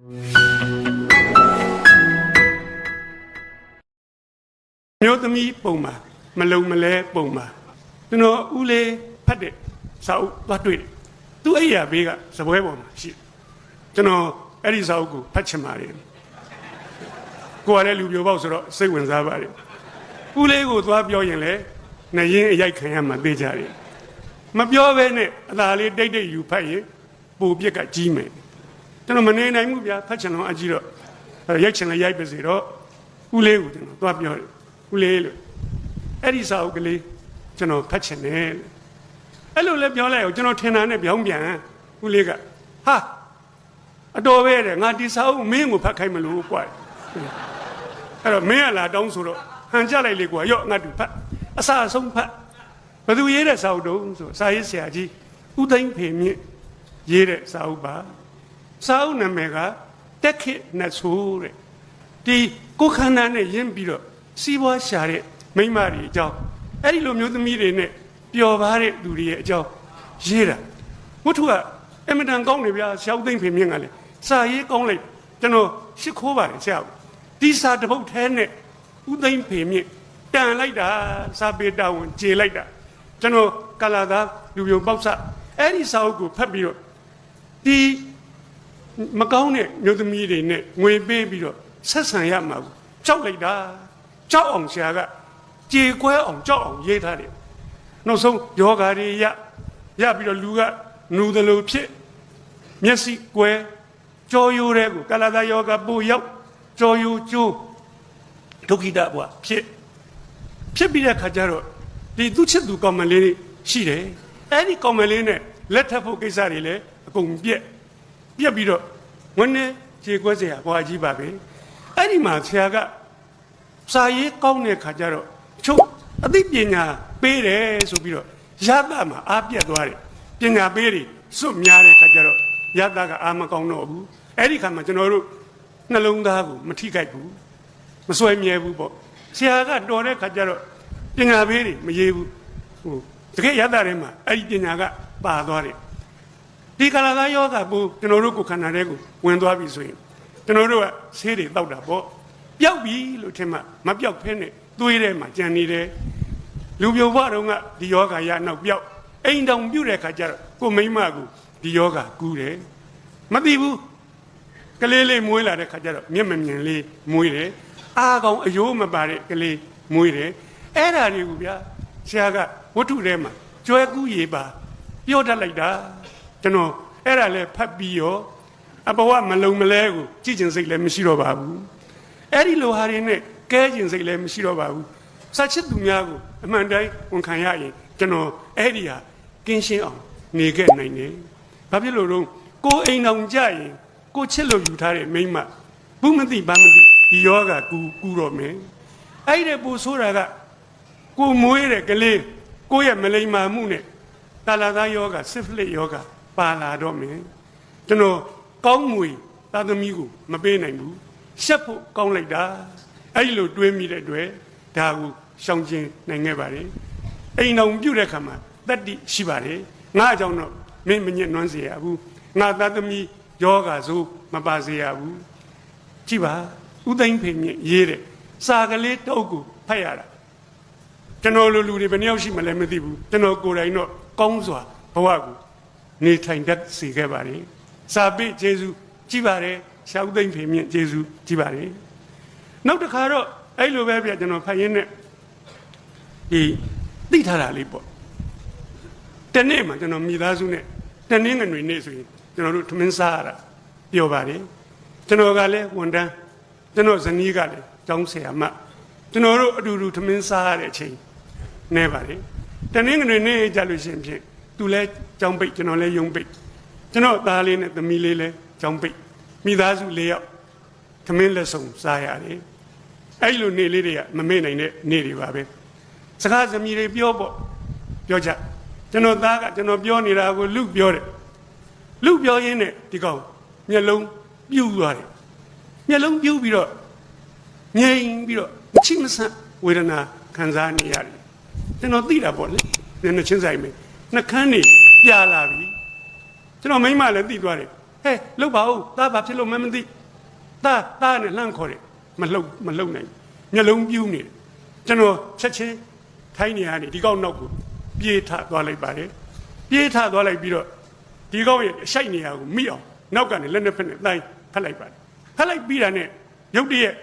မျိုးသမီးပုံမှာမလုံမလဲပုံမှာကျွန်တော်ဦးလေးဖတ်တဲ့စာအုပ်သွားတွေ့တယ်သူအဲ့ရဘေးကစပွဲပေါ်မှာရှိကျွန်တော်အဲ့ဒီစာအုပ်ကိုဖတ်ချင်ပါတယ်ကိုယ်ကလည်းလူပြိုပေါက်ဆိုတော့စိတ်ဝင်စားပါတယ်ဦးလေးကိုသွားပြောရင်လည်းနှရင်အရိုက်ခံရမှသိကြတယ်မပြောဘဲနဲ့အသာလေးတိတ်တိတ်ယူဖတ်ရင်ပူပြက်ကကြီးမယ်ကျွန်တော်မနေနိုင်ဘူးဗျာဖတ်ချင်တော့အကြီးတော့ရိုက်ချင်လည်းရိုက်ပါစေတော့ဦးလေးကိုကျွန်တော်သွားပြောတယ်ဦးလေးလို့အဲ့ဒီစာအုပ်ကလေးကျွန်တော်ဖတ်ချင်တယ်အဲ့လိုလည်းပြောလိုက်အောင်ကျွန်တော်ထင်တာနဲ့ပြောင်းပြန်ဦးလေးကဟာအတော်ပဲတဲ့ငါဒီစာအုပ်မင်းကိုဖတ်ခိုင်းမလို့ကွာအဲ့တော့မင်းကလာတောင်းဆိုတော့ဟန်ကြလိုက်လေကွာရော့ငါတူဖတ်အစအဆုံးဖတ်ဘယ်သူရေးတဲ့စာအုပ်တုံးဆိုစာရေးဆရာကြီးဦးသိန်းဖေမြင့်ရေးတဲ့စာအုပ်ပါစာအုပ်နာမည်ကတက်ခေနှဆိုးတဲ့ဒီကိုခန္ဓာနဲ့ရင်းပြီးတော့စီးပွားရှာတဲ့မိန်းမတွေအကြောင်းအဲ့ဒီလိုမျိုးသမီးတွေနဲ့ပျော်ပါတဲ့လူတွေရဲ့အကြောင်းရေးတာဝတ္ထုကအမတန်ကောင်းနေဗျာဆရာဦးသိန်းဖေမြင့်ကလည်းစာရေးကောင်းလိုက်ကျွန်တော်ရှစ်ခိုးပါတယ်ဆရာဒီစာတစ်ပုဒ်ထဲနဲ့ဦးသိန်းဖေမြင့်တန်လိုက်တာစာပေတာဝန်ကျေလိုက်တာကျွန်တော်ကလာသားလူပြုံပေါက်စအဲ့ဒီစာအုပ်ကိုဖတ်ပြီးတော့ဒီမကောင်းတဲ့မျိုးသမီးတွေနဲ့ငွေပေးပြီးတော့ဆက်ဆံရမှာကြောက်လိုက်တာကြောက်အောင်ဆရာကကြေကွဲအောင်ကြောက်အောင်ရေးထားတယ်နောက်ဆုံးယောဂါတွေရပြီးတော့လူကနူတယ်လို့ဖြစ်မျက်စိကွဲကြောရိုးတဲ့ကိုကလာသားယောဂါပို့ရောက်ကြောရိုးကျိုးဒုက္ခိတဘွားဖြစ်ပြီးတဲ့ခါကျတော့ဒီသူချစ်သူကောင်မလေးရှိတယ်အဲ့ဒီကောင်မလေးနဲ့လက်ထပ်ဖို့ကိစ္စတွေလည်းအကုန်ပြက်ပြီးတော့ဝန်းနေခြေကွဲเสียဘွားကြီးပါပဲအဲ့ဒီမှာဆရာကစာရေးကောင်းတဲ့ခါကျတော့ချုပ်အသိပညာပေးတယ်ဆိုပြီးတော့ရသမှာအားပြတ်သွားတယ်ပညာပေးတွေစွတ်များတဲ့ခါကျတော့ရသကအားမကောင်းတော့ဘူးအဲ့ဒီခါမှာကျွန်တော်တို့နှလုံးသားကိုမထိခိုက်ဘူးမစွဲမြဲဘူးပေါ့ဆရာကတော်တဲ့ခါကျတော့ပညာပေးတွေမရေးဘူးဟိုတကယ်ရသထဲမှာအဲ့ဒီပညာကပါသွားတယ်ဒီကလာသားယောဂဘူးကျွန်တော်တို့ကိုခန္ဓာထဲကိုဝင်သွားပြီဆိုရင်ကျွန်တော်တို့ကဆေးတွေတောက်တာပေါ့ပျောက်ပြီလို့ထင်မှမပျောက်ဖဲနဲ့သွေးထဲမှာကြံနေတယ်လူပြိုဘွားတော့ကဒီယောဂရနောက်ပျောက်အိမ်တောင်ပြုတ်တဲ့ခါကျတော့ကိုမိမကိုဒီယောဂကူးတယ်မသိဘူးကလေးလေးမွေးလာတဲ့ခါကျတော့မျက်မမြင်လေးမွေးတယ်အားကောင်အယိုးမပါတဲ့ကလေးမွေးတယ်အဲ့ဒါတွေကိုဗျာဆရာကဝတ္ထုထဲမှာကျွဲကူးရေပါပြောတတ်လိုက်တာကျွန်တော်အဲ့ဒါလဲဖတ်ပြီးရောအဘဝမလုံမလဲကိုကြည်ကျင်စိတ်လည်းမရှိတော့ပါဘူးအဲ့ဒီလိုဟာတွေနဲ့ကဲကျင်စိတ်လည်းမရှိတော့ပါဘူးစာချစ်သူများကိုအမှန်တိုင်းဝန်ခံရရင်ကျွန်တော်အဲ့ဒီဟာကင်းရှင်းအောင်နေခဲ့နိုင်တယ်ဘာဖြစ်လို့တော့ကိုအိမ်အောင်ကြရင်ကိုချစ်လို့ယူထားတဲ့မိန်းမဘူးမသိဘာမသိဒီယောဂကူတော့မယ်အဲ့ဒီပူဆိုးတာကကိုမွေးတဲ့ကလေးကိုရဲ့မလိမ္မာမှုနဲ့တာလာသားယောဂဆစ်ဖလစ်ယောဂပါလာတော့မယ်ကျွန်တော်ကောင်းမွေသားသမီးကိုမပေးနိုင်ဘူးရှက်ဖို့ကောင်းလိုက်တာအဲ့လိုတွေးမိတဲ့အတွက်ဒါကိုရှောင်ကျဉ်နိုင်ခဲ့ပါတယ်အိမ်အောင်ပြုတ်တဲ့ခါမှာတတ္တိရှိပါတယ်ငါအကြောင်းတော့မင်းမညစ်နွမ်းစေရဘူးငါသားသမီးယောဂဆိုမပါစေရဘူးကြည့်ပါဦးသိန်းဖေမြင့်ရေးတဲ့စာကလေးတုပ်ကိုဖတ်ရတာကျွန်တော်လူတွေဘယ်နှယောက်ရှိမှလည်းမသိဘူးကျွန်တော်ကိုယ်တိုင်တော့ကောင်းစွာဘဝကိုနေထိုင်တတ်စေခဲ့ပါတယ်စာပေကျေးဇူးကြည့်ပါတယ်ရှာဦးသိန်းဖေမြင့်ကျေးဇူးကြည့်ပါတယ်နောက်တစ်ခါတော့အဲ့လိုပဲပြကျွန်တော်ဖတ်ရင်းနဲ့ဒီသိထားတာလေးပေါ့တနေ့မှာကျွန်တော်မိသားစုနဲ့တနင်္ဂနွေနေ့ဆိုရင်ကျွန်တော်တို့ထမင်းစားရတာပြောပါတယ်ကျွန်တော်ကလည်းဝန်တန်းကျွန်တော်ဇနီးကလည်းကျောင်းဆရာမကျွန်တော်တို့အတူတူထမင်းစားရတဲ့အချိန်နဲပါတယ်တနင်္ဂနွေနေ့ကြလို့ရှိရင်ဖြင့်သူလည်းကျောင်းပိတ်ကျွန်တော်လည်းယုံပိတ်ကျွန်တော်သားလေးနဲ့သမီးလေးလည်းကျောင်းပိတ်မိသားစု၄ယောက်ထမင်းလက်ဆောင်စားရတယ်အဲ့လိုနေ့လေးတွေကမမေ့နိုင်တဲ့နေ့တွေပါပဲစကားသမီးတွေပြောပေါ့ပြောကြကျွန်တော်သားကကျွန်တော်ပြောနေတာကိုလူပြောတယ်လူပြောရင်းနဲ့ဒီကောင်မျက်လုံးပြူသွားတယ်မျက်လုံးပြူပြီးတော့ငြိမ်ပြီးတော့မချိမဆန့်ဝေဒနာခံစားနေရတယ်ကျွန်တော်သိတာပေါ့လေနည်းနည်းချင်းဆိုင်မယ်နှကန်းနေပြလာပြီကျွန်တော်မိမလည်းသိသွားတယ် ဟဲ့လှုပ်ပါဦးသားဘာဖြစ်လို့မသိသားနဲ့လှမ်းခေါ်တယ်မလှုပ်နိုင်မျက်လုံးပြူးနေတယ်ကျွန်တော်ချက်ချင်းထိုင်းနေရနေဒီကောက်နောက်ကိုပြေးထသွားလိုက်ပါတယ်ပြေးထသွားလိုက်ပြီးတော့ဒီကောက်ရဲ့အရှိုက်နေရာကိုမိအောင်နောက်ကနေလက်နဲ့ဖက်နဲ့တိုင်းဖက်လိုက်ပါတယ်ဖက်လိုက်ပြီးတာနဲ့ရုတ်တရက်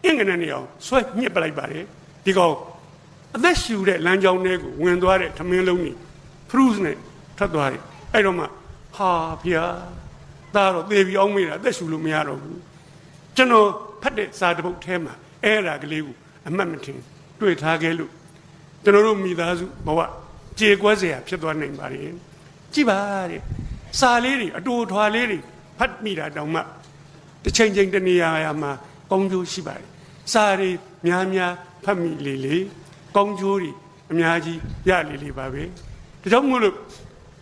အင်္ဂနနေအောင်ဆွဲညှစ်ပလိုက်ပါတယ်ဒီကောက်အသက်ရှူတဲ့လမ်းကြောင်းတွေကိုဝင်သွားတဲ့ထမင်းလုံးကြီး fruit နဲ့ထွက်သွားတယ်အဲ့တော့မှဟာဗျာဒါတော့သေပြီးအောင်မေးတာအသက်ရှူလို့မရတော့ဘူးကျွန်တော်ဖတ်တဲ့စာတစ်ပုဒ်ထဲမှာအဲ့ဒါကလေးကိုအမှတ်မထင်တွေ့ထားခဲ့လို့ကျွန်တော်တို့မိသားစုဘဝကြေကွဲเสียဖြစ်သွားနိုင်ပါတယ်ကြည့်ပါတဲ့စာလေးတွေအတူထွာလေးတွေဖတ်မိတာတောင်မှတစ်ချိန်ချိန်တနေရာမှာကောင်းကျိုးရှိပါတယ်စာတွေများဖတ်မိလေကောင်းကျိုးတွေအများကြီးရလေပါပဲဒါကြောင့်မို့လို့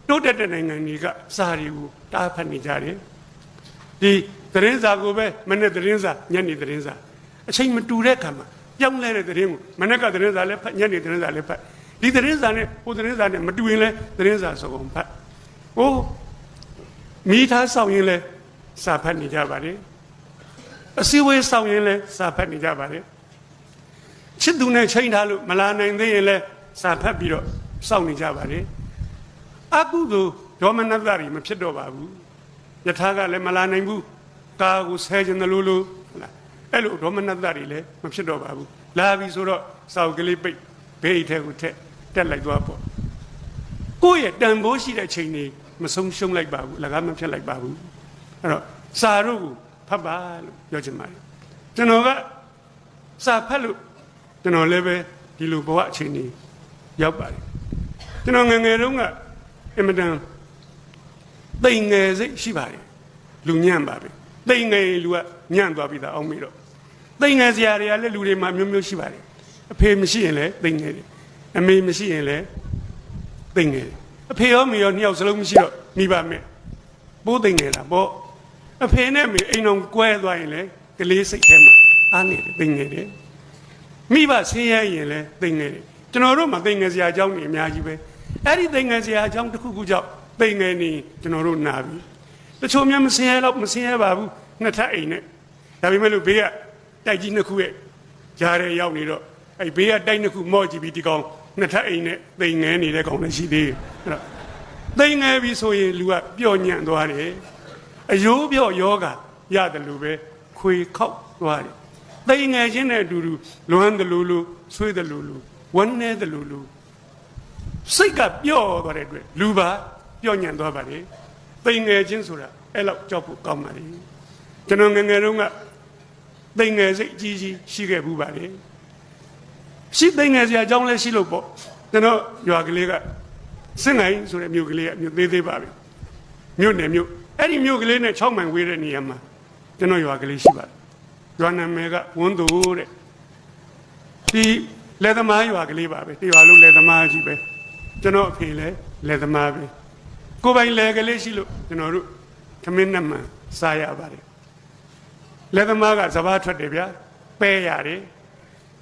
တိုးတက်တဲ့နိုင်ငံတွေကစာတွေကိုတားဖတ်နေကြတယ်ဒီသတင်းစာကိုပဲမနေ့သတင်းစာညနေသတင်းစာအချိန်မတူတဲ့အခါမှာပြောင်းလဲတဲ့သတင်းကိုမနေ့ကသတင်းစာလည်းဖတ်ညနေသတင်းစာလည်းဖတ်ဒီသတင်းစာနဲ့ဟိုသတင်းစာနဲ့မတူရင်လည်းသတင်းစာစုံဖတ်ဟိုမိသားဆောင်ရင်လည်းစာဖတ်နေကြပါတယ်အစည်းအဝေးဆောင်ရင်လည်းစာဖတ်နေကြပါတယ်ချစ်သူနဲ့ချိန်ထားလို့မလာနိုင်သေးရင်လည်းစာဖတ်ပြီးတော့စောင့်နေကြပါတယ်အကုသိုလ်ဒေါမနတ္တတွေမဖြစ်တော့ပါဘူးယထာကလည်းမလာနိုင်ဘူးကာကိုဆဲခြင်းလို့ဟုတ်လားအဲ့လိုဒေါမနတ္တတွေလည်းမဖြစ်တော့ပါဘူးလာပြီဆိုတော့စောက်ကလေးပိတ်ဘေးထဲကိုတက်လိုက်သွားပေါ့ကိုယ့်ရဲ့တန်ဖိုးရှိတဲ့ချိန်တွေမဆုံးရှုံးလိုက်ပါဘူးအလကားမဖြစ်လိုက်ပါဘူးအဲ့တော့စာတို့ကိုဖတ်ပါလို့ပြောချင်ပါတယ်ကျွန်တော်ကစာဖတ်လို့ကျွန်တော်လည်းပဲဒီလိုဘဝအချိန်ကြီးရောက်ပါတယ်ကျွန်တော်ငယ်ငယ်တုန်းကအင်မတန်သိငယ်စိတ်ရှိပါတယ်လူညံ့ပါပဲသိငယ်လူကညံ့သွားပြီသားအောင်မေးတော့သိငယ်စရာတွေကလည်းလူတွေမှာမျိုးမျိုးရှိပါတယ်အဖေမရှိရင်လည်းသိငယ်တယ်အမေမရှိရင်လည်းသိငယ်တယ်အဖေရောမေရောနှစ်ယောက်စလုံးမရှိတော့မိပါမယ်ပိုးသိငယ်တာပေါ့အဖေနဲ့မေအိမ်တော်ကွဲသွားရင်လည်းကလေးစိတ်ထဲမှာအားနေတယ်သိငယ်တယ်မိဘဆင်းရဲရင်လည်းသိငယ်တယ်ကျွန်တော်တို့မှာသိငယ်စရာအကြောင်းတွေအများကြီးပဲအဲ့ဒီသိငယ်စရာအကြောင်းတစ်ခုခုကြောင့်သိငယ်နေကျွန်တော်တို့နာပြီတချို့များမဆင်းရဲတော့မဆင်းရဲပါဘူးနှစ်ထပ်အိမ်နဲ့ဒါပေမဲ့လို့ဘေးကတိုက်ကြီးနှစ်ခုရဲ့ကြားထဲရောက်နေတော့အဲ့ဘေးကတိုက်နှစ်ခုမော့ကြည့်ပြီးဒီကောင်နှစ်ထပ်အိမ်နဲ့သိငယ်နေတဲ့ကောင်လည်းရှိသေးတယ်အဲ့တော့သိငယ်ပြီဆိုရင်လူကပျော့ညံ့သွားတယ်အယိုးပြော့ယောဂရတယ်လို့ပဲခွေခောက်သွားတယ်သိငယ်ချင်းနဲ့အတူတူလွမ်းတယ်လို့ဆွေးတယ်လို့ဝမ်းနေတယ်လို့စိတ်ကပျော့သွားတဲ့အတွက်လူပါပျော့ညံ့သွားပါလေသိငယ်ချင်းဆိုတာအဲ့လောက်ကြောက်ဖို့ကောင်းပါလေကျွန်တော်ငယ်ငယ်တုန်းကသိငယ်စိတ်ကြီးရှိခဲ့ဘူးပါလေရှိသိငယ်စရာအကြောင်းလည်းရှိလို့ပေါ့ကျွန်တော်ရွာကလေးကစင်ငိုင်းဆိုတဲ့မြို့ကလေးကမြို့သေးပါပဲမြို့နယ်မြို့အဲ့ဒီမြို့ကလေးနဲ့6မိုင်ဝေးတဲ့နေရာမှာကျွန်တော်ရွာကလေးရှိပါတယ်ရွာနာမည်ကဝန်းသူတဲ့ဒီလက်သမားရွာကလေးပါပဲဒီရွာလုံးလက်သမားကြီးပဲကျွန်တော်အဖေလည်းလက်သမားပဲကိုယ်ပိုင်လယ်ကလေးရှိလို့ကျွန်တော်တို့ခမင်းနဲ့မှစားရပါတယ်လက်သမားကစဘာထွက်တယ်ဗျာပဲရတယ်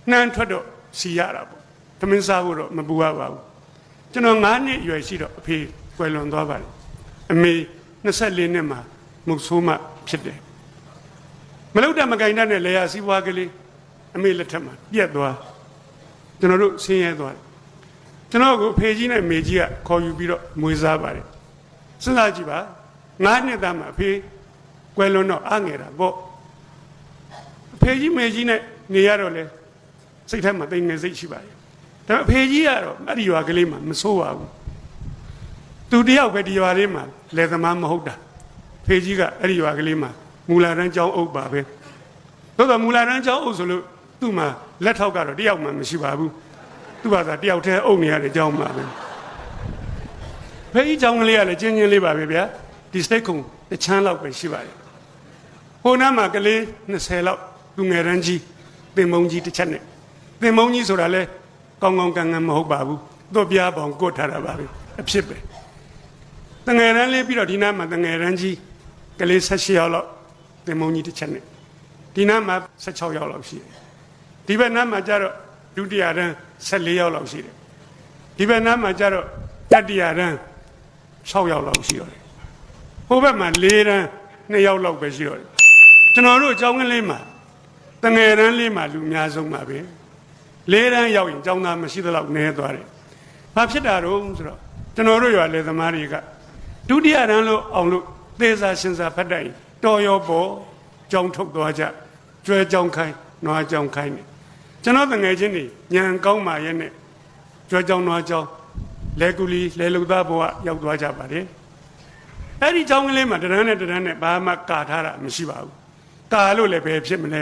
နှမ်းထွက်တော့စီရတာပေါ့ခမင်းစားဖို့တော့မပူရပါဘူးကျွန်တော်9နှစ်အရွယ်ရှိတော့အဖေကွယ်လွန်သွားပါတယ်အမေ24နှစ်မှာမုတ်ဆိုးမှဖြစ်တယ်မလုတ်တဲ့မကင်တဲ့လေယာစီးပွားကလေးအမေလက်ထက်မှာပြက်သွားကျွန်တော်တို့ဆင်းရဲသွားတယ်ကျွန်တော်ကိုဖေကြီးနဲ့မေကြီးကခေါ်ယူပြီးတော့မွေးစားပါတယ်စဉ်းစားကြည့်ပါ9နှစ်သားမှာအဖေကွယ်လွန်တော့အားငယ်တာပေါ့အဖေကြီးမေကြီးနဲ့နေရတော့လေစိတ်ထဲမှာသိငယ်စိတ်ရှိပါတယ်ဒါပေမဲ့အဖေကြီးကတော့အဲ့ဒီရွာကလေးမှာမဆိုးပါဘူးသူတယောက်ပဲဒီရွာလေးမှာလယ်သမားမဟုတ်တာဖေကြီးကအဲ့ဒီရွာကလေးမှာမူလာတန်းကျောင်းအုပ်ပါပဲသို့တော့မူလာတန်းကျောင်းအုပ်ဆိုလို့သူ့မှာလက်ထောက်ကတော့တယောက်မှမရှိပါဘူးသူ့ဘာသာတယောက်တည်းအုပ်နေရတဲ့ကျောင်းမှာပဲဖေကြီးကျောင်းကလေးကလည်းကျင်းချင်းလေးပါပဲဗျာဒီစတိတ်ခုံတချမ်းလောက်ပဲရှိပါတယ်ဟိုနားမှာကလေး20လောက်သူငယ်တန်းကြီးသင်မုံကြီးတစ်ချက်နဲ့သင်မုံကြီးဆိုတာလဲကောင်းကောင်းကန်ကန်မဟုတ်ပါဘူးတော့ပြားပေါင်ကွတ်ထားတာပါပဲအဖြစ်ပဲတငယ်တန်းလေးပြီးတော့ဒီနားမှာတငယ်တန်းကြီးကလေး16ယောက်လောက်သင်မုံကြီးတစ်ချက်နဲ့ဒီနားမှာ16ယောက်လောက်ရှိတယ်ဒီဘက်နားမှာကျတော့ဒုတိယတန်း14ယောက်လောက်ရှိတယ်ဒီဘက်နားမှာကျတော့တတိယတန်း6ယောက်လောက်ရှိတော့တယ်ဟိုဘက်မှာ4တန်း 2 ယောက်လောက်ပဲရှိတော့တယ်ကျွန်တော်တို့အကြောင်းကလေးမှာတငယ်တန်းလေးမှာလူအများဆုံးပါပဲ4 တန်းရောက်ရင်အကြောင်းသားမရှိသလောက်နည်းသွားတယ်ဘာဖြစ်တာတော့ဆိုတော့ကျွန်တော်တို့ရွာလေသမားတွေကဒုတိယတန်းလို့အောင်လို့သေစာရှင်စာဖတ်တိုင်းတော်ရောပေါ်ကြောင်းထုတ်သွားကြကျွဲကြောင်းခိုင်းနွားကြောင်းခိုင်းနေကျွန်တော်တငယ်ချင်းတွေညံကောင်းပါရဲ့နဲ့ကျွဲကြောင်းနွားကြောင်းလဲကူလီလဲလူသားဘဝရောက်သွားကြပါတယ်အဲ့ဒီကြောင်းကလေးမှာတရန်းနဲ့ဘာမှကာထားတာမရှိပါဘူးကာလို့လည်းပဲဖြစ်မလဲ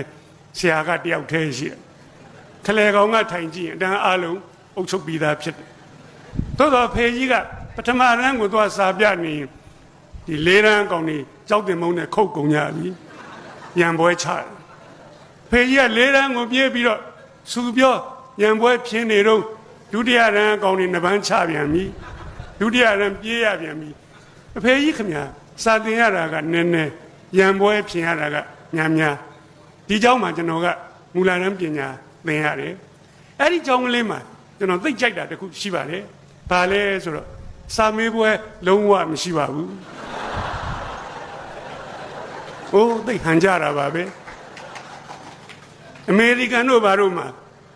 ဆရာကတယောက်တည်းရှိတယ်ခလေကောင်ကထိုင်ကြည့်ရင်အတန်းအားလုံးအုပ်ချုပ်ပြီးသားဖြစ်တယ်သို့တော်ဖေကြီးကပထမတန်းကိုသွားစာပြနေဒီ4 တန်းကောင်ကြီးကြောက်တင်မုံနဲ့ခုတ်ကုန်ကြပြီရံပွဲချတယ်ဖေကြီးက4 တန်းကိုပြေးပြီးတော့စူပြောရံပွဲဖြင်းနေတော့ဒုတိယတန်းကောင်ကြီး2 ပန်းချပြန်ပြီဒုတိယတန်းပြေးရပြန်ပြီအဖေကြီးခင်ဗျာစာတင်ရတာကနည်းနည်းရံပွဲဖြင်းရတာကများဒီเจ้าမှာကျွန်တော်ကမူလတန်းပညာသင်ရတယ်အဲ့ဒီเจ้าကလေးမှာကျွန်တော်သိကြိုက်တာတခုရှိပါတယ်ဘာလဲဆိုတော့စာမေးပွဲလုံးဝမရှိပါဘူးဟိုသိဟန်ကြတာပါပဲအမေရိကန်တို့ဘာတို့မှာ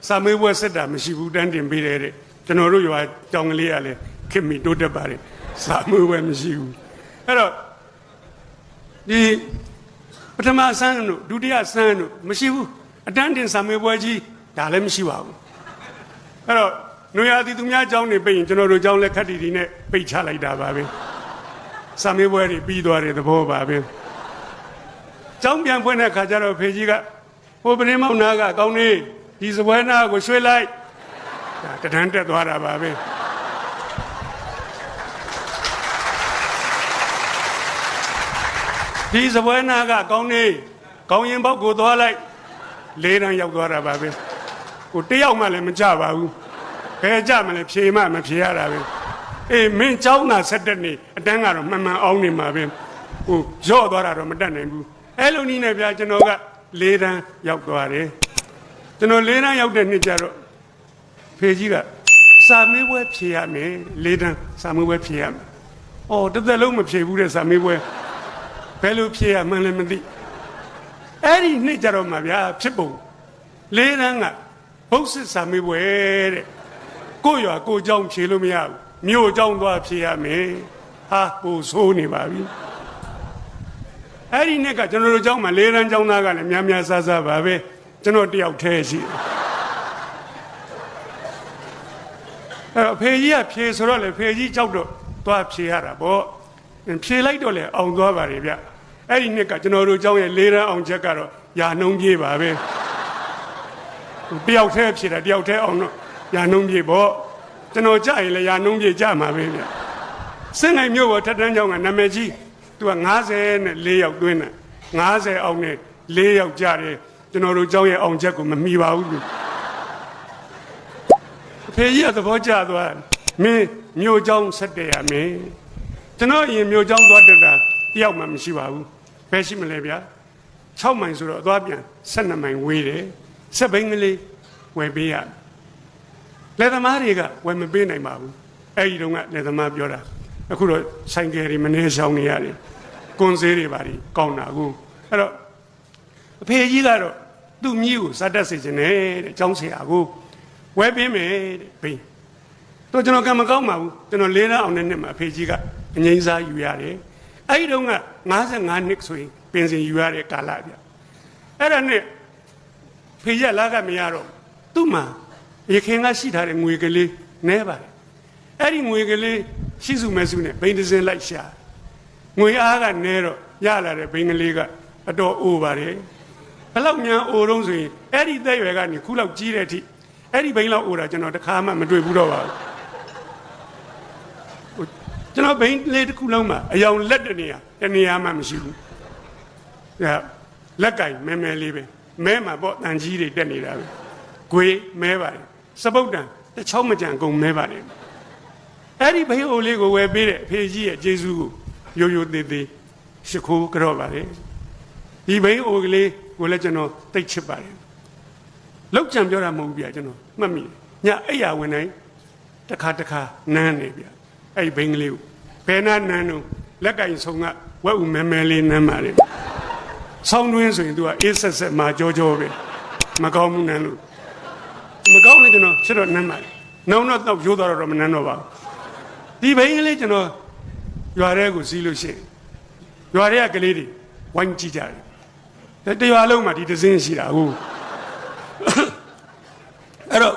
စာမေးပွဲစစ်တာမရှိဘူးတန်းတင်ပေးတယ်တဲ့ကျွန်တော်တို့ရွာကြောင်ကလေးကလည်းခင်မီတိုးတက်ပါတယ်စာမေးပွဲမရှိဘူးအဲ့တော့ဒီပထမဆန်းတို့ဒုတိယဆန်းတို့မရှိဘူးအတန်းတင်စာမေးပွဲကြီးဒါလည်းမရှိပါဘူးအဲ့တော့နွေရာသီသူများအကြောင်းနေပိတ်ရင်ကျွန်တော်တို့အကြောင်းလက်ခတ်တီနဲ့ပိတ်ချလိုက်တာပါပဲစာမေးပွဲတွေပြီးသွားတဲ့သဘောပါပဲကျောင်းပြန်ဖွင့်တဲ့ခါကျတော့ဖေကြီးကဟိုပရင်းမောင်နာကကောင်းနေဒီစပွဲနာကိုရွှေ့လိုက်ဒါတန်းတက်သွားတာပါပဲဒီစပွဲနာကကောင်းနေကောင်းရင်ပေါက်ကိုသွားလိုက်4 တန်းရောက်သွားတာပါပဲဟိုတယောက်မှလည်းမကြပါဘူးဘယ်ကြမလဲဖြေမှမဖြေရတာပဲအေးမင်းเจ้าနာဆက်တဲ့နေအတန်းကတော့မှန်အောင်နေမှာပဲဟိုရော့သွားတာတော့မတတ်နိုင်ဘူးအဲ့လိုနည်းနဲ့ဗျာကျွန်တော်က4 တန်းရောက်သွားတယ်ကျွန်တော်4 တန်းရောက်တဲ့နှစ်ကျတော့ဖေကြီးကစာမေးပွဲဖြေရမယ်4 တန်းစာမေးပွဲဖြေရမယ်အော်တစ်သက်လုံးမဖြေဘူးတဲ့စာမေးပွဲဘယ်လိုဖြေရမှန်းလည်းမသိအဲ့ဒီနှစ်ကျတော့မှဗျာဖြစ်ပုံ4 တန်းကဘုတ်စစ်စာမေးပွဲတဲ့ကိုရွာကိုเจ้าဖြေလို့မရဘူးမြို့เจ้าသွားဖြေရမယ်ဟာပူဆိုးနေပါပြီအဲ့ဒီနှစ်ကကျွန်တော်တို့เจ้าမှာ4 တန်းเจ้าသားကလည်းများဆဆပါပဲကျွန်တော်တယောက်တည်းရှိအဲ့ဖေကြီးကဖြေဆိုတော့လေဖေကြီးကြောက်တော့သွားဖြေရတာပေါ့ဖြေလိုက်တော့လေအောင်သွားပါလေဗျအဲ့ဒီနှစ်ကကျွန်တော်တို့เจ้าရဲ့4 တန်းအောင်ချက်ကတော့ယာနှုံးပြေးပါပဲတယောက်တည်းဖြေတာတယောက်တည်းအောင်တော့ယာနှုံးပြေပေါ့ကျွန်တော်ကြရင်လည်းယာနှုံးပြေကြမှာပဲဗျစင်နိုင်မြို့ပေါ်ထက်တန်းကျောင်းကနာမည်ကြီးသူက54 ယောက်သွင်းတယ်50အောင်နဲ့4 ယောက်ကြတယ်ကျွန်တော်တို့ကျောင်းရဲ့အောင်ချက်ကိုမမီပါဘူးအဖေကြီးကသဘောကျသွားမင်းမြို့ကျောင်းဆက်တယ်ရမင်းကျွန်တော်ရင်မြို့ကျောင်းသွားတက်တာတယောက်မှမရှိပါဘူးဘယ်ရှိမလဲဗျာ6 မိုင်ဆိုတော့သွားပြန်12 မိုင်ဝေးတယ်ဆက်ဘိန်းကလေးဝယ်ပေးရလက်သမားတွေကဝယ်မပေးနိုင်ပါဘူးအဲ့ဒီတုန်းကလက်သမားပြောတာအခုတော့ဆိုင်ကယ်တွေမနေဆောင်နေရတယ်ကွန်ဆေးတွေပါကောင်းတာကိုအဲ့တော့အဖေကြီးကတော့သူ့မြည်ကိုစတတ်စေခြင်းနဲ့တဲ့ကျောင်းဆရာကိုဝယ်ပေးမယ်တဲ့ဘိန်းတော့ကျွန်တော်ကံမကောင်းပါဘူးကျွန်တော်4 တန်းအောင်တဲ့နှစ်မှာအဖေကြီးကအငိမ့်စားယူရတယ်အဲ့ဒီတုန်းက55 နှစ်ဆိုရင်ပင်စင်ယူရတဲ့ကာလပြအဲ့ဒါနဲ့ဖေကြီးလာကမရတော့သူ့မှာရခင်ကရှိထားတဲ့ငွေကလေးနဲပါတယ်အဲ့ဒီငွေကလေးရှိစုမဲ့စုနဲ့ဘိန်းတစ်စင်းလိုက်ရှာငွေအားကနဲတော့ရလာတဲ့ဘိန်းကလေးကအတော်အိုပါတယ်ဘယ်လောက်များအိုတော့ဆိုရင်အဲ့ဒီသက်ရွယ်ကနေခုလောက်ကြီးတဲ့အထိအဲ့ဒီဘိန်းလောက်အိုတာကျွန်တော်တခါမှမတွေ့ဘူးတော့ပါဘူးကျွန်တော်ဘိန်းလေးတစ်ခုလုံးမှာအယောင်လက်တနေရာမှမရှိဘူးလက်ကင်မဲလေးပဲမဲမှာပေါ့တန်ကြီးတွေတက်နေတာပဲဂွေမဲပါတယ်စပုတ်တန်တချောင်းမကြံကုန်မဲပါတယ်အဲ့ဒီဘိန်းအိုလေးကိုဝယ်ပေးတဲ့အဖေကြီးရဲ့ကျေးဇူးကိုရိုးသေးသေးရှိခိုးကြော့ပါတယ်ဒီဘိန်းအိုကလေးကိုလည်းကျွန်တော်တိတ်ချစ်ပါတယ်လောက်ကြံပြောတာမဟုတ်ဘူးဗျာကျွန်တော်မှတ်မိညအဲ့ရဝင်တိုင်းတစ်ခါနန်းနေဗျာအဲ့ဒီဘိန်းကလေးကိုဘယ်နာနန်းတော့လက်ကင်ဆုံးက ဝက်ဦးမဲမဲလေးနမ်းပါလေဆောင်းတွင်းဆိုရင် तू ကအေးဆက်ဆက်မှာကြောကြောပဲမကောင်းဘူးနမ်းလို့မကောင်းလေကျွန်တော်ချစ်တော့နမ်းပါလေနောက်တော့ရိုးသွားတော့မနမ်းတော့ပါဘူးဒီဘိန်းကလေးကျွန်တော်ရွာထဲကိုစီးလို့ရှိရင်ရွာထဲကကလေးတွေဝိုင်းကြည့်ကြတယ်တရွာလုံးမှာဒီဒဇင်းရှိတာဟုတ်အဲ့တော့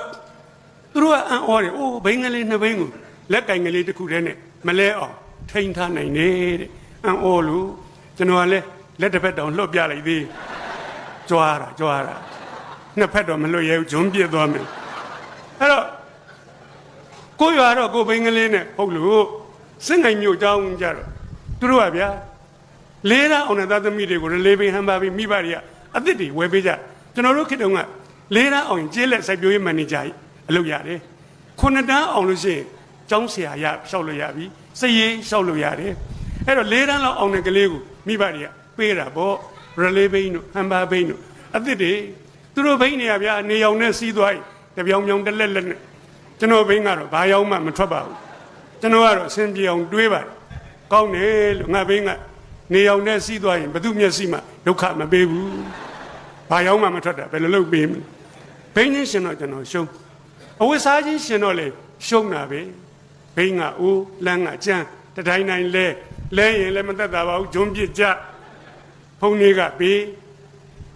သူတို့ကအံ့ဩတယ်အိုးဘိန်းကလေးနှစ်ဘိန်းကိုလက်ကင်ကလေးတစ်ခုတည်းနဲ့မလဲအောင်ထိန်းထားနိုင်တယ်တဲ့အံ့ဩလို့ကျွန်တော်ကလည်းလက်တစ်ဖက်တောင်လှုပ်ပြလိုက်သေးကြွားတာနှစ်ဖက်တော့မလွတ်ရဲဘူးဂျွန်းပြစ်သွားမယ်အဲ့တော့ကိုရွာတော့ကိုဘိန်းကလေးနဲ့ဟုတ်လို့စစ်ငိုင်မြို့เจ้าကြတော့သူတို့ကဗျာလေးရအောင်တဲ့သားသမီးတွေကိုလေးဘိန်းဟန်ပါပြီးမိဘတွေကအသစ်တွေဝယ်ပေးကြကျွန်တော်တို့ခေတ္တကလေးရအောင်ကျေးလက်စိုက်ပျိုးရေးမန်နေဂျာကြီးအလုပ်ရတယ်9တန်းအောင်လို့ရှိရင်ကျောင်းဆရာရလျှောက်လို့ရပြီစည်ရေးလျှောက်လို့ရတယ်အဲ့တော့4တန်းလောက်အောင်တဲ့ကလေးကိုမိဘတွေကပေးတာပေါ့ရလေးဘိန်းတို့ဟန်ပါဘိန်းတို့အသစ်တွေသူတို့ဘိန်းတွေကဗျာနေရောင်နဲ့စီးသွားရင်တပြောင်ပြောင်တလက်လက်နဲ့ကျွန်တော်ဘိန်းကတော့ဘာရောက်မှမထွက်ပါဘူးကျွန်တော်ကတော့အဆင်ပြေအောင်တွေးပါတယ်ကောင်းတယ်လို့ငါဘိန်းကနေရောင်နဲ့စီးသွားရင်ဘသူမျက်စိမှဒုက္ခမပေးဘူးဘာရောက်မှမထွက်တာဘယ်လိုလုပ်ပေးမလဲဘိန်းနဲ့ရှင်တော့ကျွန်တော်ရှုံးအဝိစားချင်းရှင်တော့လေရှုံးတာပဲဘိန်းကအိုးလမ်းကကြမ်းတတိုင်းတိုင်းလဲရင်လည်းမသက်သာပါဘူးဂျွန်းပြစ်ကြဖုန်လေးကပေး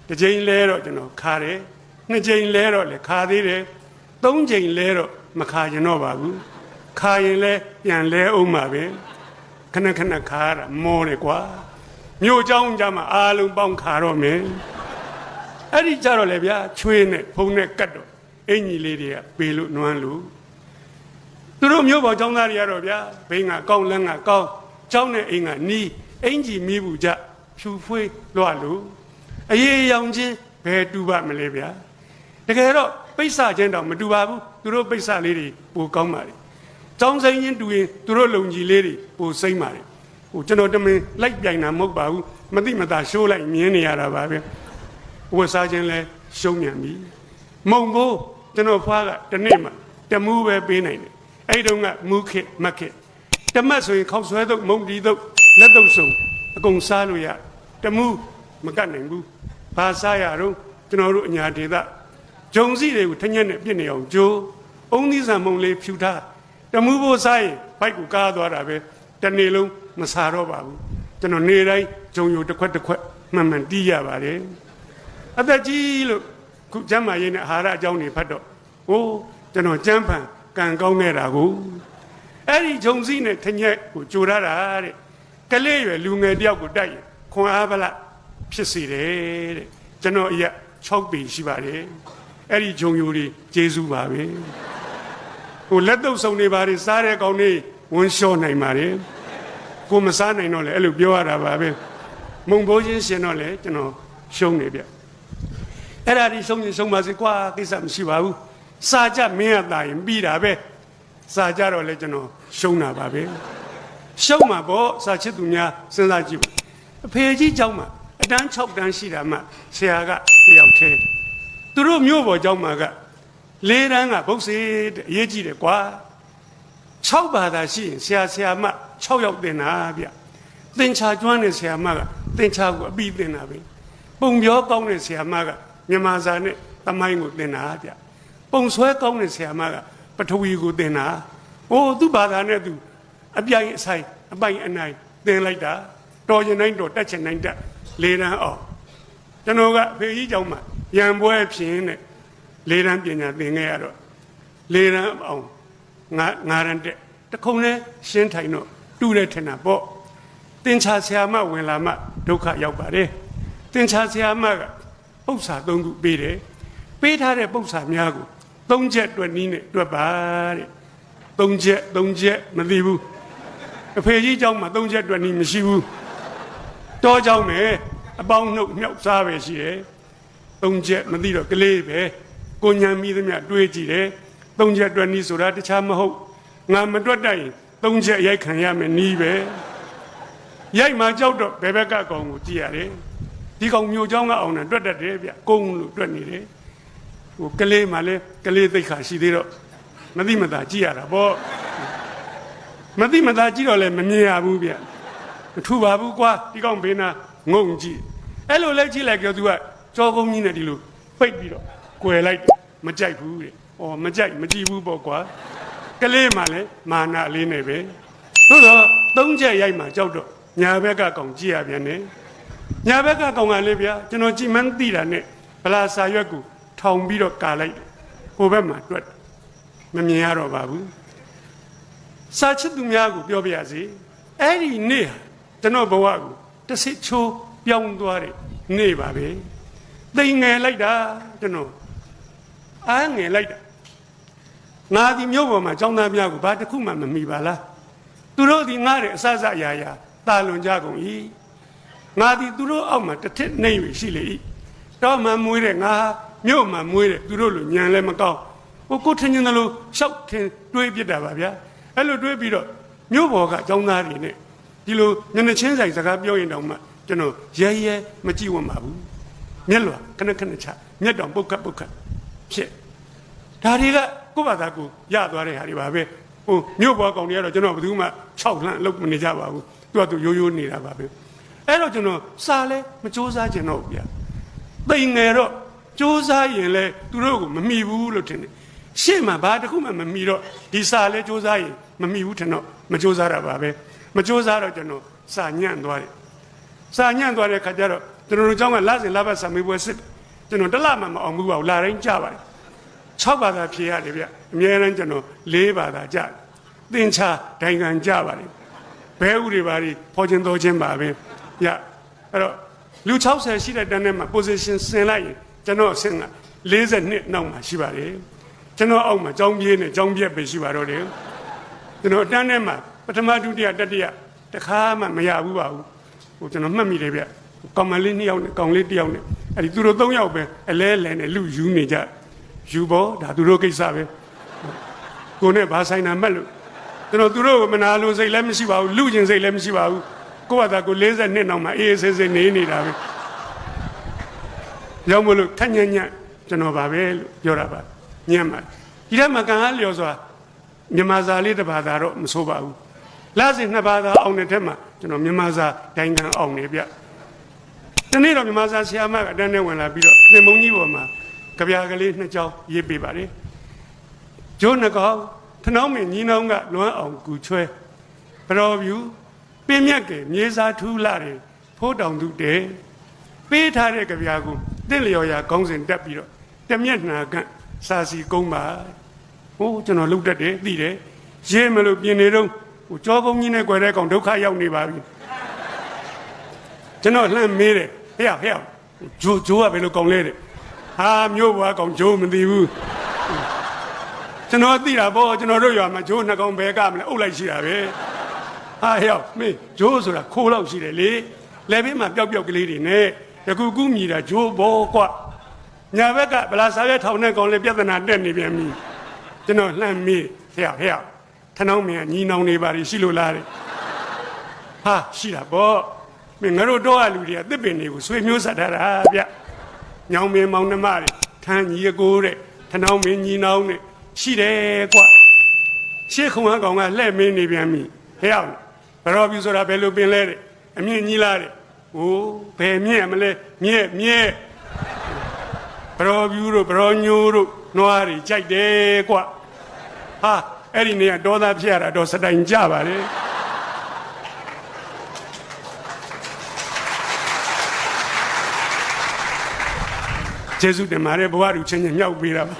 တစ်ချိန်လဲတော့ကျွန်တော်ခါတယ်နှစ်ချိန်လဲတော့လေခါသေးတယ်သုံးချိန်လဲတော့မခါကျင်တော့ပါဘူးခါရင်လဲပြန်လဲအောင်ပါပဲခဏခဏခါရတာမောတယ်ကွာမြို့เจ้าကြမှာအားလုံးပေါင်းခါတော့မယ်အဲ့ဒီကြတော့လေဗျာချွေးနဲ့ဖုံနဲ့ကတ်တော့အင်ကြီးလေးတွေကပေးလို့နွမ်းလို့သူတို့မြို့ပေါ်ကျောင်းသားတွေကတော့ဗျာဘိန်းကကောင်းလန်းကကောင်းကျောင်းနဲ့အိမ်ကနီးအင်ကြီးမီးဘူးကြဖြူဖွေးလွှတ်လို့အရေးရောင်ချင်းဘယ်တူပါမလဲဗျာတကယ်တော့ပိဿချင်းတော့မတူပါဘူးသူတို့ပိဿလေးတွေပိုကောင်းပါလေကျောင်းဆိုင်ချင်းတူရင်သူတို့လုံကြီးလေးတွေပိုစိမ့်ပါလေဟိုကျွန်တော်တမင်လိုက်ပြိုင်တာမဟုတ်ပါဘူးမသိမသာရှိုးလိုက်မြင်နေရတာပါပဲဝတ်စားခြင်းလဲရှုံးမြန်ပြီမုံဘိုးကျွန်တော်ဖွားကတနေ့မှတမူးပဲပေးနိုင်တယ်အဲ့တုန်းကမူးခစ်မက်ခစ်တမတ်ဆိုရင်ခောက်ဆွဲတော့မုံဒီတော့လက်တော့စုံအကုန်စားလို့ရတမူးမကတ်နိုင်ဘူးဘာစားရတော့ကျွန်တော်တို့အညာဒေသဂျုံစီတွေကိုထညက်နဲ့ပြစ်နေအောင်ကြိုးအုံးသီးဆံမုံလေးဖြူထားတမူးဖို့စားရင်ဘိုက်ကိုကားသွားတာပဲတနေ့လုံးမစားတော့ပါဘူးကျွန်တော်နေတိုင်းဂျုံယိုတစ်ခွက်မှန်တီးရပါတယ်အသက်ကြီးလို့ခုကျမ်းမာရေးနဲ့အာဟာရအကြောင်းတွေဖတ်တော့ဟိုကျွန်တော်ကျမ်းဖန်ကံကောင်းခဲ့တာကိုအဲ့ဒီဂျုံစီနဲ့ထညက်ကိုကြိုရတာတဲ့ကလေးရွယ်လူငယ်တယောက်ကိုတိုက်ရင်ခွန်အားဗလာဖြစ်စေတယ်တဲ့ကျွန်တော်အရက်6ပေရှိပါတယ်အဲ့ဒီဂျုံယိုတွေကျေးဇူးပါပဲဟိုလက်တော့စုံနေပါတယ်စားတဲ့ကောင်လေးဝန်းလျှော့နိုင်ပါတယ်ကိုမစားနိုင်တော့လေအဲ့လိုပြောရတာပါပဲမုံဘိုးချင်းရှင်တော့လေကျွန်တော်ရှုံးနေဗျအဲ့ဒါဒီရှုံးရင်ရှုံးပါစေကွာကိစ္စမရှိပါဘူးစာကြမင်းရတာရင်ပြီးတာပဲစာကြတော့လေကျွန်တော်ရှုံးတာပါပဲရှုံးမှာပေါ့စာချစ်သူများစဉ်းစားကြည့်ပါအဖေကြီးเจ้าမှာအတန်း6တန်းရှိတာမှဆရာကတယောက်တည်းသူတို့မြို့ပေါ်เจ้าမှာက4တန်းကဘုတ်စေအရေးကြီးတယ်ကွာ6ဘာသာရှိရင်ဆရာမ6ယောက်တင်တာဗျသင်္ချာကျွမ်းတဲ့ဆရာမကသင်္ချာကိုအပြီးတင်တာပဲပုံပြောကောင်းတဲ့ဆရာမကမြန်မာစာနဲ့သမိုင်းကိုတင်တာဗျပုံဆွဲကောင်းတဲ့ဆရာမကပထဝီကိုတင်တာဟိုသူ့ဘာသာနဲ့သူအပြိုင်အဆိုင်အပိုင်အနိုင်တင်လိုက်တာတော်ရင်တိုင်းတော်တက်ချင်တိုင်းတက်4တန်းအောင်ကျွန်တော်ကအဖေကြီးเจ้าမှာရံပွဲဖြစ်နေ4တန်းပညာသင်ခဲ့ရတော့4တန်းအောင်9တန်းတက်တခုံနဲ့ရှင်းထိုင်တော့တူတယ်ထင်တာပေါ့တင်ချာဆရာမဝင်လာမှဒုက္ခရောက်ပါတယ်တင်ချာဆရာမကပု္ပ္ပစာ3ခုပေးတယ်ပေးထားတဲ့ပု္ပ္ပစာများကို3ချက်တွက်နည်းနဲ့တွက်ပါတဲ့3ချက်မသိဘူးအဖေကြီးเจ้าမှာ3ချက်တွက်နည်းမရှိဘူးတောเจ้าမယ်အပေါင်းနှုတ်မြောက်စားပဲရှိတယ်3ချက်မသိတော့ကလေးပဲကိုညံမိသမျှတွေးကြည့်တယ်3ချက်တွက်နည်းဆိုတာတခြားမဟုတ်ငါမတွက်တတ်ရင်3ချက်ရိုက်ခံရမယ်နီးပဲရိုက်မှကြောက်တော့ဘယ်ဘက်ကကောင်ကိုကြည့်ရတယ်ဒီကောင်မျိုးเจ้าကအောင်တာတွက်တတ်တယ်ဗျကုန်းလို့တွက်နေတယ်ဟိုကလေးမှလည်းကလေးသိက္ခာရှိသေးတော့မသိမသာကြည့်ရတာပေါ့မသိမသာကြည့်တော့လည်းမမြင်ရဘူးဗျ ထူပါဘူးကွာဒီကောင်ဘေးနာငုံကြည့်အဲ့လိုလဲကြည့်လိုက်ကြောသူကကြောကုန်းကြီးနဲ့ဒီလိုပိတ်ပြီးတော့ကွယ်လိုက်မကြိုက်ဘူးတဲ့ဩမကြိုက်မကြည့်ဘူးပေါ့ကွာကလေးမှလည်းမာနလေးနဲ့ပဲသို့တော့သုံးချက်ရိုက်မှကြောက်တော့ညာဘက်ကကောင်ကြည့်ရပြန်တယ်ညာဘက်ကကောင်ကလေးဗျာကျွန်တော်ကြည်မှန်းသိတာနဲ့ဗလာစာရွက်ကိုထောင်ပြီးတော့ကာလိုက်ဟိုဘက်မှာတွက်မမြင်ရတော့ပါဘူးစာချစ်သူများကိုပြောပြရစီအဲ့ဒီနေ့ကျွန်တော်ဘဝကိုတစ်စစ်ချိုးပြောင်းသွားတယ်နေ့ပါပဲသိငယ်လိုက်တာကျွန်တော်အားငယ်လိုက်တာငါဒီမြို့ပေါ်မှာចောင်းသားများကိုဘာတစ်ခုမှမမိပါလားသူတို့ဒီငါတဲ့အဆအဆအရာရာတာလွန်ကြကုန်၏ငါဒီသူတို့အောက်မှာတစ်ထစ်နှိမ့်၍ရှိလေ၏တော့မှမွေးတဲ့ငါမြို့မှာမွေးတဲ့သူတို့လိုညံလည်းမကောင်းဟိုကိုထင်နေတယ်လို့ရှောက်ထင်တွေးပြစ်တာပါဗျာအဲ့လိုတွေးပြီးတော့မြို့ပေါ်ကចောင်းသားတွေနဲ့ဒီလိုညနေချင်းဆိုင်စကားပြောရင်တောင်မှကျွန်တော်ရဲရဲမကြည့်ဝတ်ပါဘူးမျက်လွှာခဏခဏချမျက်တောင်ပုတ်ခတ်ဖြစ်ဒါတွေကကိုယ့်ဘာသာကိုရသွားတဲ့ဟာတွေပါပဲဟိုမြို့ပေါ်ကောင်တွေကတော့ကျွန်တော်ဘယ်သူမှ6လမ်းလုပ်မနေကြပါဘူးသူကသူရိုးရိုးနေတာပါပဲအဲ့တော့ကျွန်တော်စာလဲမစူးစမ်းကျင်တော့ဘူးဗျာသိငယ်တော့စူးစမ်းရင်လဲသူတို့ကိုမမိဘူးလို့ထင်တယ်ရှေ့မှာဘာတစ်ခုမှမမိတော့ဒီစာလဲစူးစမ်းရင်မမိဘူးထင်တော့မစူးစမ်းတာပါပဲမစူးစမ်းတော့ကျွန်တော်စာညံ့သွားတယ်စာညံ့သွားတဲ့ခါကျတော့ကျွန်တော်တို့เจ้าကလစဉ်လပတ်စာမေးပွဲစစ်ကျွန်တော်တလမှမအောင်ဘူးပါဘူးလာတိုင်းကြပါတယ်6ဘာသာဖြေရတယ်ဗျအများအားကျွန်တော်4ဘာသာကြတယ်သင်္ချာဒိုင်ခံကြပါတယ်ဘဲဥတွေပါတွေဖော်ခြင်းတော်ခြင်းပါပဲညအဲ့တော့လူ60ရှိတဲ့တန်းထဲမှာ position ဆင်လိုက်ရင်ကျွန်တော်အဆင့်က42နောက်မှာရှိပါတယ်ကျွန်တော်အောက်မှာចောင်းပြေးနဲ့ចောင်းပြက်ပဲရှိပါတော့တယ်ကျွန်တော်အတန်းထဲမှာပထမဒုတိယတတိယတခါမှမရဘူးပါဘူးဟိုကျွန်တော်မှတ်မိတယ်ဗျကောင်မလေး2ယောက်နဲ့ကောင်လေး1ယောက်နဲ့အဲ့ဒီသူတို့3ယောက်ပဲအလဲလဲနဲ့လူယူနေကြယူပေါ်ဒါသူတို့ကိစ္စပဲကိုနဲ့ဘာဆိုင်တာမှတ်လို့ကျွန်တော်သူတို့ကိုမနာလို့စိတ်လည်းမရှိပါဘူးလူကျင်စိတ်လည်းမရှိပါဘူးကိုယ့်ဘာသာကို42နောက်မှာအေးအေးဆေးဆေးနေနေတာပဲရောက်မလို့ထညံ့ညံ့ကျွန်တော်ပါပဲလို့ပြောတာပါညံ့ပါဒီထဲမှာကံအားလျော်စွာမြန်မာစာလေးတစ်ဘာသာတော့မဆိုးပါဘူးလစဉ်2ဘာသာအောင်တဲ့ထက်မှာကျွန်တော်မြန်မာစာဒိုင်ခံအောင်နေဗျဒီနေ့တော့မြန်မာစာဆရာမကအတန်းနဲ့ဝင်လာပြီးတော့သင်မုံကြီးပေါ်မှာကြပြာကလေး2ကြောင်းရေးပေးပါတယ်ဂျိုးနှကောင်ထနောင်းမင်းညီနောင်ကလွမ်းအောင်ကူချွဲပတော်ပြူပင်မြက်ကမြေစာထူးလာတယ်ဖိုးတောင်သူတဲပေးထားတဲ့ကြပြာကိုတင့်လျော်ရာကောင်းစဉ်တက်ပြီးတော့တမျက်နှာကစာစီကုန်းပါဟိုကျွန်တော်လှုပ်တတ်တယ်သိတယ်ရေးမလို့ပြင်နေတော့ဟိုကြောကုန်းကြီးနဲ့ကြွယ်တဲ့ကောင်ဒုက္ခရောက်နေပါပြီကျွန်တော်လှမ်းမေးတယ်ဟဲ့ဂျိုးကဘယ်လိုကောင်လဲတဲ့ဟာမျိုးဘွားကောင်ဂျိုးမသိဘူးကျွန်တော်သိတာပေါ့ကျွန်တော်တို့ရွာမှာဂျိုး2ကောင်ဘဲကမလဲအုပ်လိုက်ရှိတာပဲဟာဟဲ့မင်းဂျိုးဆိုတာခိုးလောက်ရှိတယ်လေလက်ဘေးမှာပျောက်ကလေးတွေနဲ့တကူကူးမြည်တာဂျိုးဘောကွညာဘက်ကဗလာစားရဲထောင်တဲ့ကောင်လေးပြဿနာတက်နေပြန်ပြီကျွန်တော်လှမ်းမေးဟဲ့ထနောင်းမင်းညီနောင်နေပါလိရှိလို့လားတဲ့ဟာရှိတာပေါ့မင်းငါတို့တော့အလူတွေကတစ်ပင်တွေကိုဆွေမျိုးဆက်ထားတာဗျညောင်မင်းမောင်နှမတွေထန်းညီအကိုတဲ့ထနောင်းမင်းညီနောင်နဲ့ရှိတယ်ကွရှေ့ခုံကောင်ကလှဲ့မင်းနေပြန်ပြီဟဲ့အောင်ဘရောပြူဆိုတာဘယ်လိုပင်လဲတဲ့အမြင့်ကြီးလားတဲ့ဟိုးဘယ်မြင့်မလဲမြဲဘရောပြူတို့ဘရောညိုးတို့နွားတွေကြိုက်တယ်ကွဟာအဲ့ဒီနေရာဒေါသဖြစ်ရတာတော့စတိုင်ကြပါလေကျေးဇူးတင်ပါတယ်ဘဝတူချင်းချင်းမြောက်ပေးတာပါ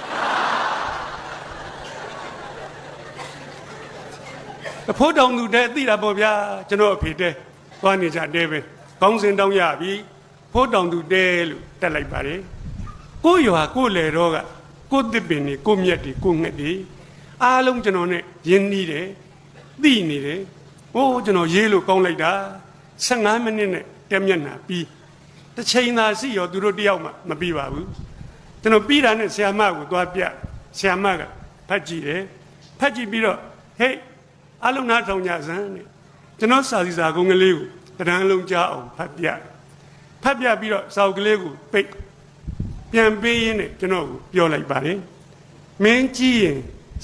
အဖို့တောင်သူတဲ့သိတာပေါ့ဗျာကျွန်တော်အဖေတဲ့သွားနေကြတဲ့ပဲကောင်းစင်တောင်းရပြီဖို့တောင်သူတဲ့လို့တက်လိုက်ပါတယ်ကိုရွာကိုလေတော့ကကိုတစ်ပင်နေကိုမြက်တွေကိုငှက်တွေအားလုံးကျွန်တော်နဲ့ရင်းနှီးတယ်သိနေတယ်ဟိုးကျွန်တော်ရေးလို့ကောင်းလိုက်တာ15မိနစ်နဲ့တက်မျက်နှာပြီးတစ်ချိန်သာရှိရောသူတို့တယောက်မှမပြီးပါဘူးကျွန်တော်ပြီးတာနဲ့ဆရာမကိုသွားပြဆရာမကဖတ်ကြည့်တယ်ဖတ်ကြည့်ပြီးတော့ဟေးအလုံးနာထောင်ကြစမ်းတဲ့ကျွန်တော်စာစီစာကုန်းကလေးကိုတန်းလုံးကြားအောင်ဖတ်ပြပြီးတော့စာအုပ်ကလေးကိုပိတ်ပြန်ပေးရင်းနဲ့ကျွန်တော်ကိုပြောလိုက်ပါတယ်မင်းကြည့်ရင်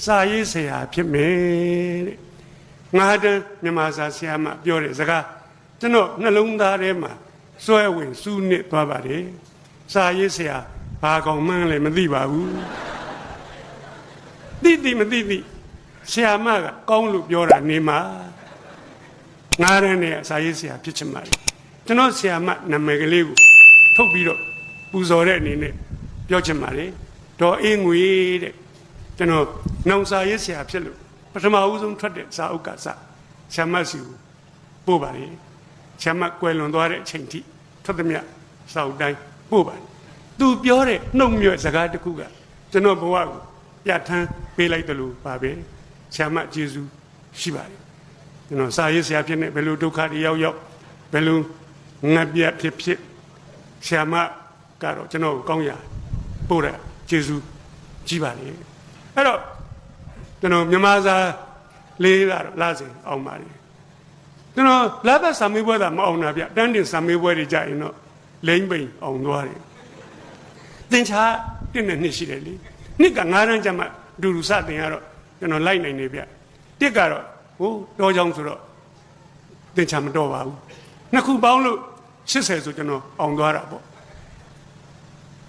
စာရေးဆရာဖြစ်မယ်တဲ့ငါတန်းမြန်မာစာဆရာမပြောတဲ့စကား ကျွန်တော်နှလုံးသားထဲမှာစွဲဝင်စူးနစ်သွားပါတယ်စာရေးဆရာဘာကောင်မှန်းလည်းမသိပါဘူးသိမသိဆရာမကကောင်းလို့ပြောတာနေမှာငါးရန်းနဲ့စာရေးဆရာဖြစ်ချင်ပါတယ်ကျွန်တော်ဆရာမနာမည်ကလေးကိုထုတ်ပြီးတော့ပူဇော်တဲ့အနေနဲ့ပြောချင်ပါတယ်ဒေါ်အေးငွေတဲ့ကျွန်တော်နောင်စာရေးဆရာဖြစ်လို့ပထမဦးဆုံးထွက်တဲ့စာအုပ်ကစဆရာမစီကိုပို့ပါလေဆရာမကွယ်လွန်သွားတဲ့အချိန်ထိထွက်သမျှစာအုပ်တိုင်းပို့ပါသူပြောတဲ့နှုတ်မြွက်စကားတစ်ခုကကျွန်တော်ဘဝကိုပြဋ္ဌာန်းပေးလိုက်တယ်လို့ပါပဲဆရာမကျေးဇူးရှိပါတယ်ကျွန်တော်စာရေးဆရာဖြစ်နေဘယ်လိုဒုက္ခတွေရောက်ဘယ်လိုငတ်ပြတ်ဖြစ်ဆရာမကတော့ကျွန်တော်ကိုကောင်းရာပို့တဲ့ကျေးဇူးကြီးပါလေအဲ့တော့ကျွန်တော်မြန်မာစာလေးကတော့လာစဉ်အောင်ပါလေကျွန်တော်လာဘတ်စာမေးပွဲသာမအောင်တာဗျတန်းတင်စာမေးပွဲတွေကြရင်တော့လိမ့်ပိန်အောင်သွားတယ်သင်္ချာ1 နှစ်ရှိတယ်လေနှစ်က9တန်းကျမှဒူစတင်ရတော့ကျွန်တော်လိုက်နိုင်နေဗျတစ်ကတော့ဟိုတော်ကြောင်ဆိုတော့သင်္ချာမတော်ပါဘူးနှစ်ခုပေါင်းလို့80ဆိုကျွန်တော်အောင်သွားတာပေါ့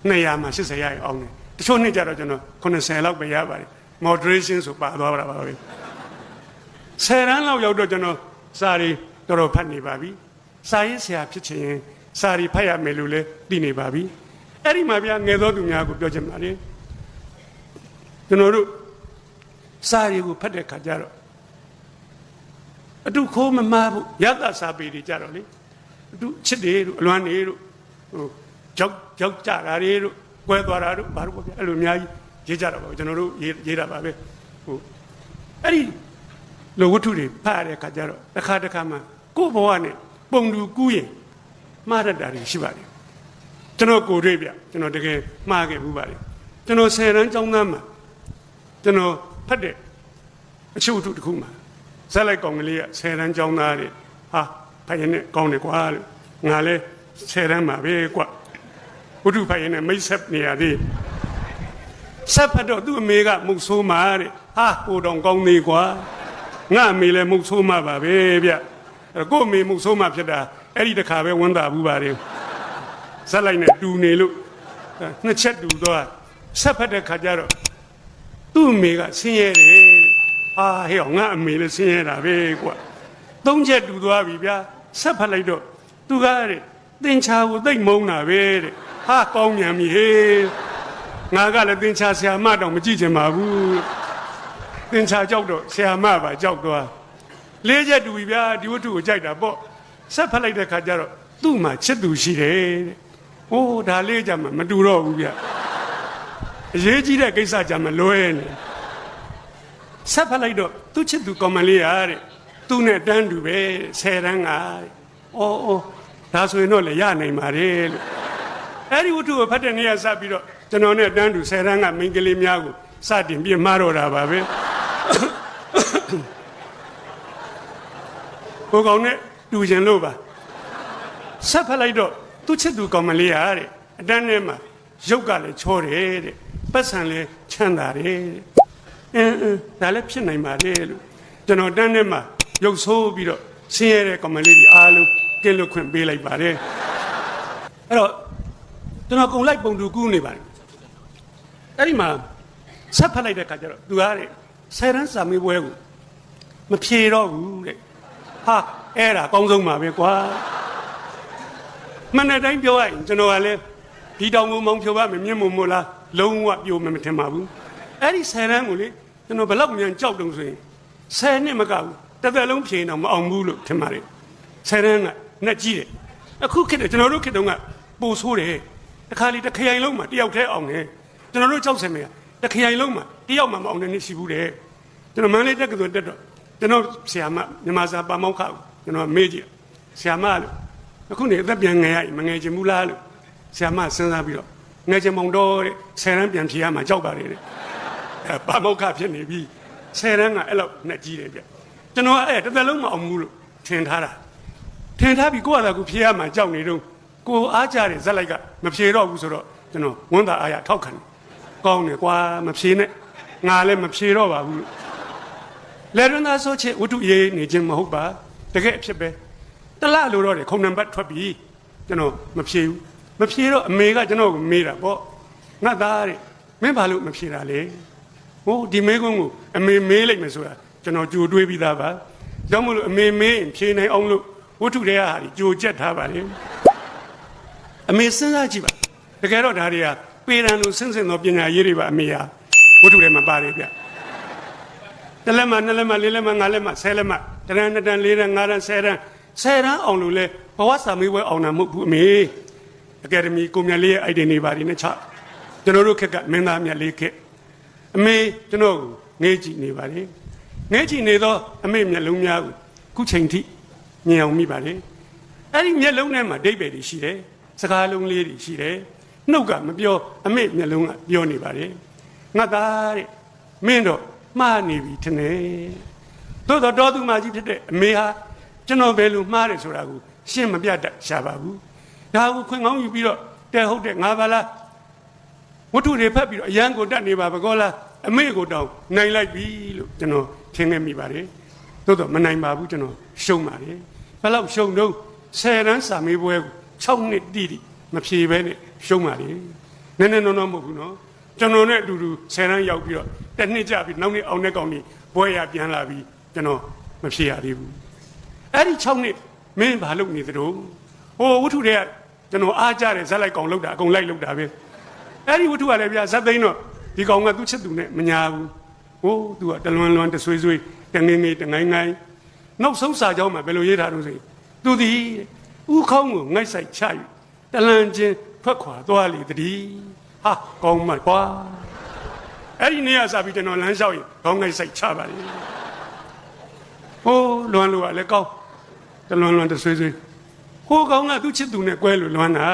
200မှာ80ရအောင်တယ်တချို့နှစ်ကြတော့ကျွန်တော်90လောက်ပဲရပါတယ် moderation ဆိုပါသွားတာပါပဲ10တန်းလောက်ရောက်တော့ကျွန်တော်စာရီတော်တော်ဖတ်နေပါပြီစာရေးဆရာဖြစ်ချင်ရင်စာရီဖတ်ရမယ်လို့လည်းသိနေပါပြီအဲ့ဒီမှာဗျာငယ်သောသူများကိုပြောချင်ပါလေကျွန်တော်တို့စာရီကိုဖတ်တဲ့ခါကျတော့အတုခိုးမမားဘူးရတစာပေတွေကြတော့လေအတုချစ်တယ်တို့အလွမ်းနေတို့ဟိုကြောက်ကြတာတွေတို့ကွဲသွားတာတို့ဘာလို့ပေါ့ဗျာအဲ့လိုအများကြီးရေးကြတော့ပါကျွန်တော်တို့ရေးတာပါပဲဟိုအဲ့ဒီလိုဝတ္ထုတွေဖတ်ရတဲ့ခါကျတော့တစ်ခါမှကိုယ့်ဘဝနဲ့ပုံတူကူးရင်မှားတတ်တာတွေရှိပါတယ်ကျွန်တော်ကိုယ်တွေ့ဗျကျွန်တော်တကယ်မှားခဲ့ဘူးပါတယ်ကျွန်တော်10တန်းကျောင်းသားမှာကျွန်တော်ဖတ်တဲ့အချုပ်ထုတစ်ခုမှာဇက်လိုက်ကောင်ကလေးက10တန်းကျောင်းသားတဲ့ဟာဖတ်ရင်နဲ့ကောင်းတယ်ကွာလို့ငါလဲ10တန်းမှာပဲကွာဝတ္ထုဖတ်ရင်နဲ့မိတ်ဆက်နေရသေးဆက်ဖတ်တော့သူ့အမေကမုတ်ဆိုးမှာတဲ့ဟာဟိုတောင်ကောင်းသေးကွာငါအမေလည်းမုတ်ဆိုးမှာပါပဲဗျအဲ့ကို့အမေမုတ်ဆိုးမှာဖြစ်တာအဲ့ဒီတခါပဲဝန်တာဘူးပါတယ်ဇက်လိုက်နဲ့တူနေလို့နှစ်ချက်တူတော့ဆက်ဖတ်တဲ့ခါကျတော့သူ့အမေကဆင်းရဲတယ်ဟာဟဲ့ငါအမေလည်းဆင်းရဲတာပဲကွာ3ချက်တူသွားပြီဗျာဆက်ဖတ်လိုက်တော့သူကတဲ့သင်္ချာကိုသိမ့်မုန်းတာပဲတဲ့ဟာကောင်းမြန်ပြီဟေးငါကလည်းသင်္ချာဆရာမတောင်မကြည့်ချင်ပါဘူးသင်္ချာကြောက်တော့ဆရာမပါကြောက်သွား4ချက်တူပြီဗျာဒီဝတ္ထုကိုကြိုက်တာပေါ့ဆက်ဖတ်လိုက်တဲ့ခါကျတော့သူ့မှာချစ်သူရှိတယ်တဲ့ဟိုးဒါလေးကြမှာမတူတော့ဘူးဗျအရေးကြီးတဲ့ကိစ္စကြမှာလွဲနေဆက်ဖတ်လိုက်တော့သူ့ချစ်သူကောင်မလေးရတဲ့သူ့နဲ့တန်းတူပဲ10တန်းကအော်ဒါဆိုရင်တော့လည်းရနိုင်ပါတယ်လို့အဲ့ဒီဝတ္ထုကိုဖတ်တဲ့နေ့ကစပြီးတော့ကျွန်တော်နဲ့တန်းတူ10တန်းကမိန်းကလေးများကိုစတင်ပြမှားတော့တာပါပဲကိုကောင်နဲ့တူကျင်လို့ပါဆက်ဖက်လိုက်တော့သူ့ချစ်သူကောင်မလေးရတဲ့အတန်းထဲမှာရုပ်ကလည်းချောတယ်တဲ့ပတ်စံလည်းချမ်းသာတယ်ဒါလည်းဖြစ်နိုင်ပါတယ်လို့ကျွန်တော်တန်းထဲမှာရုပ်ဆိုးပြီးတော့ဆင်းရဲတဲ့ကောင်မလေးတွေအားလုံးကင်းလွတ်ခွင့်ပေးလိုက်ပါတယ်အဲ့တော့ကျွန်တော်ကုံလိုက်ပုံတူကူးနေပါတယ်အဲ့ဒီမှာဆက်ဖက်လိုက်တဲ့ခါကျတော့သူကတဲ့10တန်းစာမေးပွဲကိုမဖြေတော့ဘူးတဲ့ဟာအဲ့ဒါအကောင်းဆုံးပါပဲကွာမနေ့တိုင်းပြောရရင်ကျွန်တော်ကလည်းဒီတောင်ကိုမောင်ဖြိုပါမယ်မြင့်မို့လားလုံးဝပြိုမထင်ပါဘူးအဲ့ဒီ10တန်းကိုလေကျွန်တော်ဘယ်လောက်မြန်ကြောက်တုံဆိုရင်10နှစ်မကဘူးတစ်သက်လုံးဖြေတော့မအောင်ဘူးလို့ထင်ပါတယ်10တန်းကနဲ့ကြီးတယ်အခုခေတ်ကျွန်တော်တို့ခေတ်တုန်းကပိုဆိုးတယ်တစ်ခါလေတစ်ခရိုင်လုံးမှာတယောက်တည်းအောင်တယ်ကျွန်တော်တို့ကြောက်စင်မယ်တစ်ခရိုင်လုံးမှာတယောက်မှမအောင်တဲ့နေ့ရှိဘူးတဲ့ကျွန်တော်မန္တလေးတက္ကသိုလ်တက်တော့ကျွန်တော်ဆရာမမြန်မာစာပါမောက္ခကိုကျွန်တော်မေးကြည့်ဆရာမလို့အခုနေအသက်ပြန်ငယ်ရမငယ်ချင်ဘူးလားလို့ဆရာမစဉ်းစားပြီးတော့ငယ်ချင်မောင်တော့တဲ့10တန်းပြန်ဖြေရမှာကြောက်ပါတယ်တဲ့ပါမောက္ခဖြစ်နေပြီ10တန်းကအဲ့လောက်နဲ့ကြီးတယ်ဗျကျွန်တော်အဲ့တစ်သက်လုံးမအောင်ဘူးလို့ထင်ထားပြီးကိုယ့်အသာကိုဖြေရမှာကြောက်နေတော့ကိုအားကြတဲ့ဇက်လိုက်ကမဖြေတော့ဘူးဆိုတော့ကျွန်တော်ဝန်တာအားရထောက်ခံကောင်းတယ်ကွာမဖြေနဲ့ငါလည်းမဖြေတော့ပါဘူးလေရဏဆိုချေဝတ္ထုရေးနေခြင်းမဟုတ်ပါတကယ်အဖြစ်ပဲတ တလားလို့တော့ခုံနံပါတ်ထွက်ပြီကျွန်တော်မဖြေဘူးမဖြေတော့အမေကကျွန်တော်ကိုမေးတာပေါ့ငါသားတဲ့မင်းဘာလို့မဖြေတာလဲဟိုဒီမေးခွန်းကိုအမေမေးလိုက်မယ်ဆိုတာကျွန်တော်ကြိုတွေးပြီးသားပါကြောင့်မလို့အမေမေးရင်ဖြေနိုင်အောင်လို့ဝတ္ထုတွေကဟာကြိုကြက်ထားပါလေအမေစဉ်းစားကြည့်ပါတကယ်တော့ဒါတွေကပေရန်လိုဆင့်စင်သောပညာရေးတွေပါအမေဟာဝတ္ထုထဲမှာပါတယ်ဗျတလက်မနှစ်လက်မလေးလက်မငါးလက်မဆယ်လက်မတရန်နှစ်တန်လေးတန်ငါးတန်ဆယ်တန်အောင်လို့လဲဘဝစာမေးပွဲအောင်တာမဟုတ်ဘူးအမေအကယ်ဒမီကိုမြတ်လေးရဲ့အိုက်ဒင်တွေပါတယ်နဲ့ချကျွန်တော်တို့ခက်ကမင်းသားမြတ်လေးခက်အမေကျွန်တော်ကိုငေးကြည့်နေပါလေငေးကြည့်နေတော့အမေမျက်လုံးများကိုခုချိန်ထိမြင်အောင်မိပါလေအဲ့ဒီမျက်လုံးထဲမှာဒိတ်ပဲတွေရှိတယ်စကားလုံးလေးတွေရှိတယ်နှုတ်ကမပြောအမေမျက်လုံးကပြောနေပါလေငါသားတဲ့မင်းတော့မှားနေပြီထင်တယ်သို့တော့တော်သူမကြီးဖြစ်တဲ့အမေဟာကျွန်တော်ဘယ်လိုမှားတယ်ဆိုတာကိုရှင်းမပြတတ်ရှာပါဘူးဒါကိုခွင့်ကောင်းယူပြီးတော့တဲ့ဟုတ်တဲ့ငါပါလားဝတ္ထုတွေဖတ်ပြီးတော့အရန်ကိုတတ်နေပါဘကောလားအမေကိုတောင်းနိုင်လိုက်ပြီလို့ကျွန်တော်ထင်နေမိပါတယ်သို့တော့မနိုင်ပါဘူးကျွန်တော်ရှုံးပါတယ်ဘယ်လောက်ရှုံးတော့10 တန်းစာမေးပွဲကို6 နှစ်တိတိမဖြေဘဲနဲ့ရှုံးပါလေနည်းနည်းနော်မဟုတ်ဘူးနော်ကျွန်တော်နဲ့အတူတူ10 တန်းရောက်ပြီးတော့တစ်နှစ်ကြာပြီးနောက်နှစ်အောင်တဲ့ကောင်ကြီးဘွဲရပြန်လာပြီးကျွန်တော်မဖြေရသေးဘူးအဲ့ဒီ6 နှစ်မင်းဘာလုပ်နေသတုံးဟိုဝတ္ထုတွေကကျွန်တော်အားကြတယ်ဇက်လိုက်ကောင်လောက်တာအကုန်လိုက်လောက်တာပဲအဲ့ဒီဝတ္ထုကလည်းဗျာဇက်သိန်းတော့ဒီကောင်ကသူ့ချစ်သူနဲ့မညာဘူးဟိုသူကတလွန်လွန်တဆွေးဆွေးတငိမ့်ငိမ့်တငိုင်းငိုင်းနောက်ဆုံးစာကြောင်းမှာဘယ်လိုရေးထားလို့ဆိုသူသည်ဥခေါင်းကိုငိုက်ဆိုင်ချယူတလန်ချင်းထွက်ခွာသွားလေတည်းဟာကောင်းမှကွာအဲ့ဒီနေ့ကစပြီးကျွန်တော်လမ်းလျှောက်ရင်ခေါင်းငိုက်ဆိုင်ချပါလေဟိုလွန်လို့ကလည်းကောင်းတလွန်လွန်တဆွေးဆွေးဟိုကောင်ကသူ့ချစ်သူနဲ့ကွဲလို့လွန်တာ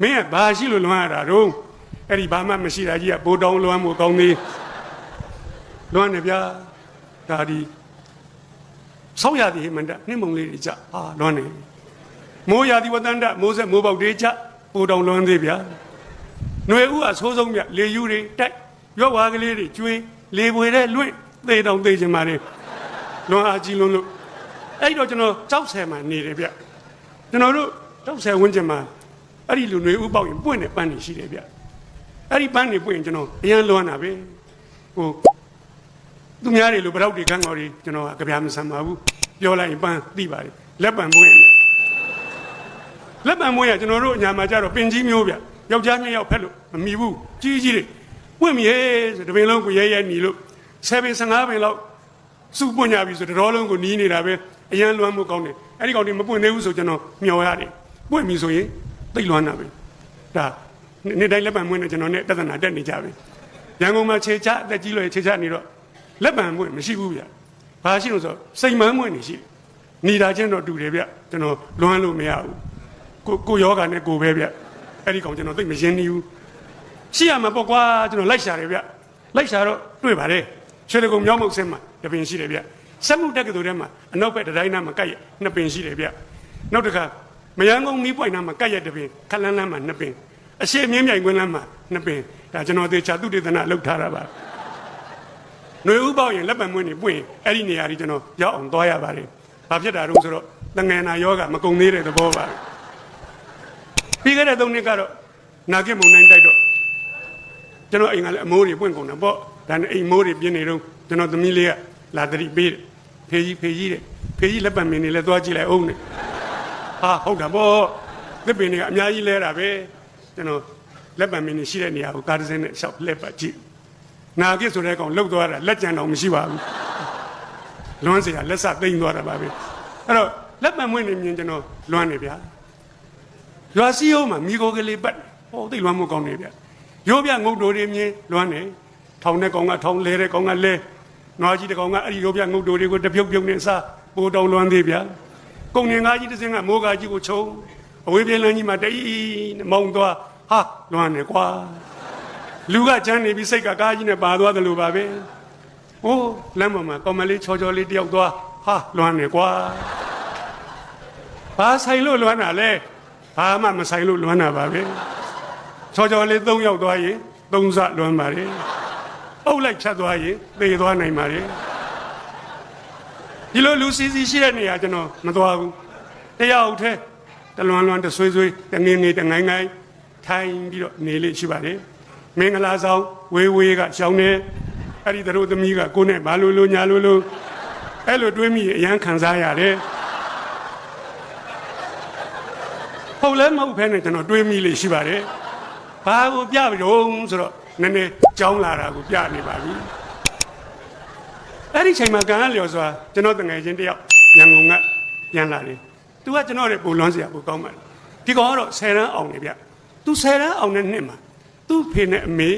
မင်းကဘာရှိလို့လွန်ရတာတော့အဲ့ဒီဘာမှမရှိတာကြီးကဘိုးတောင်းလွမ်းမှုကောင်းသေးလွမ်းနေဗျာဒါဒီဆောင်းရသည်မန္တနှင်းမုံလေးတွေကြဟာလွမ်းနေမိုးရသည်ဝတ္တန္တမိုးဆက်မိုးပေါက်တွေကြဘိုးတောင်းလွမ်းသေးဗျာຫນွေဥအဆိုးဆုံးမြလေယူတွေတိုက်ရွက်ဝါကလေးတွေကျွေးလေပွေတဲ့လွင့်သေတောင်သေချင်ပါလေလွမ်းအားကြီးလွန်းလို့အဲ့တော့ကျွန်တော်ကြောက်ဆယ်မှာနေတယ်ဗျကျွန်တော်တို့ကြောက်ဆယ်ဝန်းကျင်မှာအဲ့ဒီလူຫນွေဥပေါက်ရင်ပွင့်တဲ့ပန်းတွေရှိတယ်ဗျအဲ့ဒီပန်းတွေပွင့်ရင်ကျွန်တော်အရန်လွမ်းတာပဲဟိုသူများတွေလိုဗရောက်တွေခန်းတော်တွေကျွန်တော်ကကြပြမဆန်ပါဘူးပြောလိုက်ရင်ပန်းသိပါတယ်လက်ပံပွင့်လက်ပံပွင့်ရကျွန်တော်တို့အညာမှာကြတော့ပင်ကြီးမျိုးဗျယောက်ျား2 ယောက်ဖက်လို့မမီဘူးကြီးကြီးတွေပွင့်မြေဆိုတပင်လုံးကိုရဲနီလို့7 ပင်15 ပင်လောက်စုပွင့်ကြပြီဆိုတော်လုံးကိုနီးနေတာပဲအရန်လွမ်းမှုကောင်းတယ်အဲ့ဒီကောင်တွေမပွင့်သေးဘူးဆိုကျွန်တော်မျောရတယ်ပွင့်ပြီဆိုရင်သိလွမ်းတာပဲဒါနေ့တိုင်းလက်ပံပွင့်နေကျွန်တော်နဲ့တသနာတက်နေကြပြီရန်ကုန်မှာခြေချအသက်ကြီးလို့ခြေချနေတော့လက်ပံပွင့်မရှိဘူးဗျဘာရှိလို့ဆိုစိတ်မန်းပွင့်နေရှိနေတာချင်းတော့တူတယ်ဗျကျွန်တော်လွမ်းလို့မရဘူးကိုယောဂနဲ့ကိုပဲဗျအဲ့ဒီကောင်ကျွန်တော်သိမရင်းနေဘူးရှိရမှာပေါ့ကွာကျွန်တော်လိုက်ရှာတယ်ဗျလိုက်ရှာတော့တွေ့ပါတယ်ရွှေတကုံမြောင်းမုတ်ဆင်းမှာတပင်ရှိတယ်ဗျစက်မှုတက်ကတူထဲမှာအနောက်ဘက်တတိုင်းနားမှာကပ်ရ2 ပင်ရှိတယ်ဗျနောက်တစ်ခါမယန်းကုန်းနီးပွိုင်နားမှာကပ်ရတပင်ခက်လန်းလန်းမှာ2 ပင်အရှိမြင်းမြိုင်ကွင်းလန်းမှာ2 ပင်ဒါကျွန်တော်သေချာသူတေသနာလောက်ထားတာပါຫນွေဥပေါက်ရင်လက်ပံမွေးနေပွင့်အဲ့ဒီနေရာကြီးကျွန်တော်ရောက်အောင်သွားရပါတယ်ဘာဖြစ်တာတော့ဆိုတော့တငယ်နာယောဂမကုံသေးတဲ့သဘောပါပြီးခဲ့တဲ့3 နှစ်ကတော့နာကိမုံနိုင်တိုက်တော့ကျွန်တော်အိမ်ကလည်းအမိုးတွေပွင့်ကုန်တာပေါ့ဒါနဲ့အိမ်မိုးတွေပြင်းနေတော့ကျွန်တော်သမီးလေးကလာတတိပေးတယ်ဖေကြီးတဲ့ဖေကြီးလက်ပံမင်းနေလဲသွားကြည့်လိုက်အောင်နဲ့ဟာဟုတ်တာပေါ့လက်ပင်တွေကအများကြီးလဲတာပဲကျွန်တော်လက်ပံမင်းနေရှိတဲ့နေရာကိုကားတစ်စင်းနဲ့ရှောက်လက်ပတ်ကြည့်နာကိဆိုတဲ့ကောင်လှုပ်သွားတာလက်ကြံတော်မရှိပါဘူးလွမ်းเสียလက်စသိမ့်သွားတာပါပဲအဲ့တော့လက်ပံမွေးနေမြင်ကျွန်တော်လွမ်းနေဗျာရွာစီယိုးမှာမိကိုကလေးပတ်ဟောသိလွမ်းမှုကောင်းနေဗျာရိုးပြငုတ်တိုတွေမြင်လွမ်းနေထောင်တဲ့ကောင်ကထောင်လဲတဲ့ကောင်ကလဲနွားကြီးတကောင်ကအဲ့ဒီရိုးပြငုတ်တိုတွေကိုတပြုတ်ပြုတ်နဲ့စားပိုးတောင်လွမ်းသေးဗျာကုံငင်ကားကြီးတစ်စင်းကမိုးကားကြီးကိုချုံအဝေးပြင်းလန်းကြီးမှာတအီးမောင်းသွားဟာလွမ်းနေကွာလူကချမ်းနေပြီးစိတ်ကကားကြီးနဲ့ပါသွားတယ်လို့ပါပဲ။အိုးလမ်းပေါ်မှာကောင်မလေးချောချောလေးတယောက်သွားဟာလွမ်းနေကွာ။ဘာဆိုင်လို့လွမ်းတာလဲ။ဘာမှမဆိုင်လို့လွမ်းတာပါပဲ။ချောချောလေး3 ယောက်သွားရင်3 စလွမ်းပါလေ။အုပ်လိုက်ဖြတ်သွားရင်သေသွားနိုင်ပါလေ။ဒီလိုလူစီစီရှိတဲ့နေရာကျွန်တော်မသွားဘူး။ တရားထဲတလွန်လွန်တဆွေးဆွေးတငင်းငင်းတငိုင်းငိုင်းထိုင်ပြီးတော့နေလေရှိပါတယ်မင်္ဂလာဆောင်ဝေးဝေးကရှောင်းနေအဲ့ဒီတို့သမီးကကိုနဲ့ဘာလို့ညာလို့အဲ့လိုတွေးမိအရန်ခံစားရတယ်ဟုတ်လဲမဟုတ်ဖဲနဲ့ကျွန်တော်တွေးမိလေရှိပါတယ်ဘာကိုပြပြီးတော့ဆိုတော့နည်းနည်းကြောင်းလာတာကိုပြနေပါပြီအဲ့ဒီချိန်မှာကံလျော်စွာကျွန်တော်တငယ်ချင်းတယောက်ရန်ကုန်ကပြန်လာတယ်သူကကျွန်တော်ရဲ့ပူလွန်းစရာပူကောင်းပါတယ်ဒီကောင်ကတော့10တန်းအောင်နေဗျသူ10တန်းအောင်တဲ့နှစ်မှာသူ့ဖေနဲ့အမေ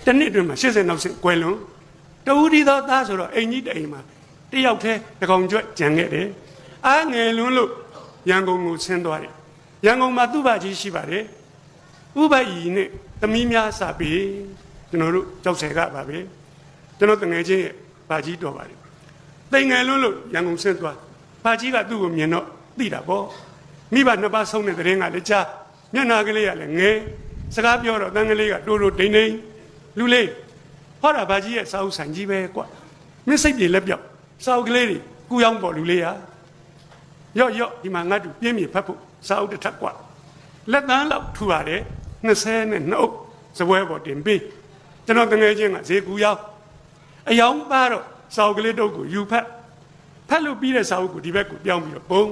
တစ်နှစ်တွင်မှာ80နောက်ဆင့်ကွယ်လွန်တဦးဒီသောသားဆိုတော့အိမ်ကြီးတအိမ်မှာတယောက်တည်းတကောင်ကျွတ်ကြံခဲ့တယ်အားငယ်လွန်းလို့ရန်ကုန်ကိုဆင်းသွားတယ်ရန်ကုန်မှာသူ့ဘာကြီးရှိပါတယ်ဥပယီနဲ့သမီးများစာပေကျွန်တော်တို့ကြောက်ဆယ်ကပါပဲကျွန်တော်တငယ်ချင်းရဲ့ဘာကြီးတော်ပါတယ်တိမ်ငယ်လွန်းလို့ရန်ကုန်ဆင်းသွားဘာကြီးကသူ့ကိုမြင်တော့သိတာပေါ့မိဘနှစ်ပါးဆုံးတဲ့တဲ့ရင်ကလည်းကြားမျက်နာကလေးကလည်းငယ်စကားပြောတော့တန်းကလေးကတိုးတိုးဒိန်ဒိန်လူလေးဟောတာဘာကြီးရဲ့စာအုပ်ဆိုင်ကြီးပဲကွမျက်စိပြေလက်ပြောက်စာအုပ်ကလေးတွေကူရောင်းပေါ်လူလေးဟာရော့ဒီမှာငါတို့ပြင်းပြဖတ်ဖို့စာအုပ်တစ်ထပ်ကွလက်တန်းလောက်ထူရတယ်20နဲ့2အုပ်စပွဲပေါ်တင်ပြီးကျွန်တော်တငယ်ချင်းကဈေးကူရောက်အယောင်ပါတော့စာအုပ်ကလေးတို့ကိုယူဖတ်လို့ပြီးတဲ့စာအုပ်ကိုဒီဘက်ကိုပြောင်းပြီးတော့ဘုံ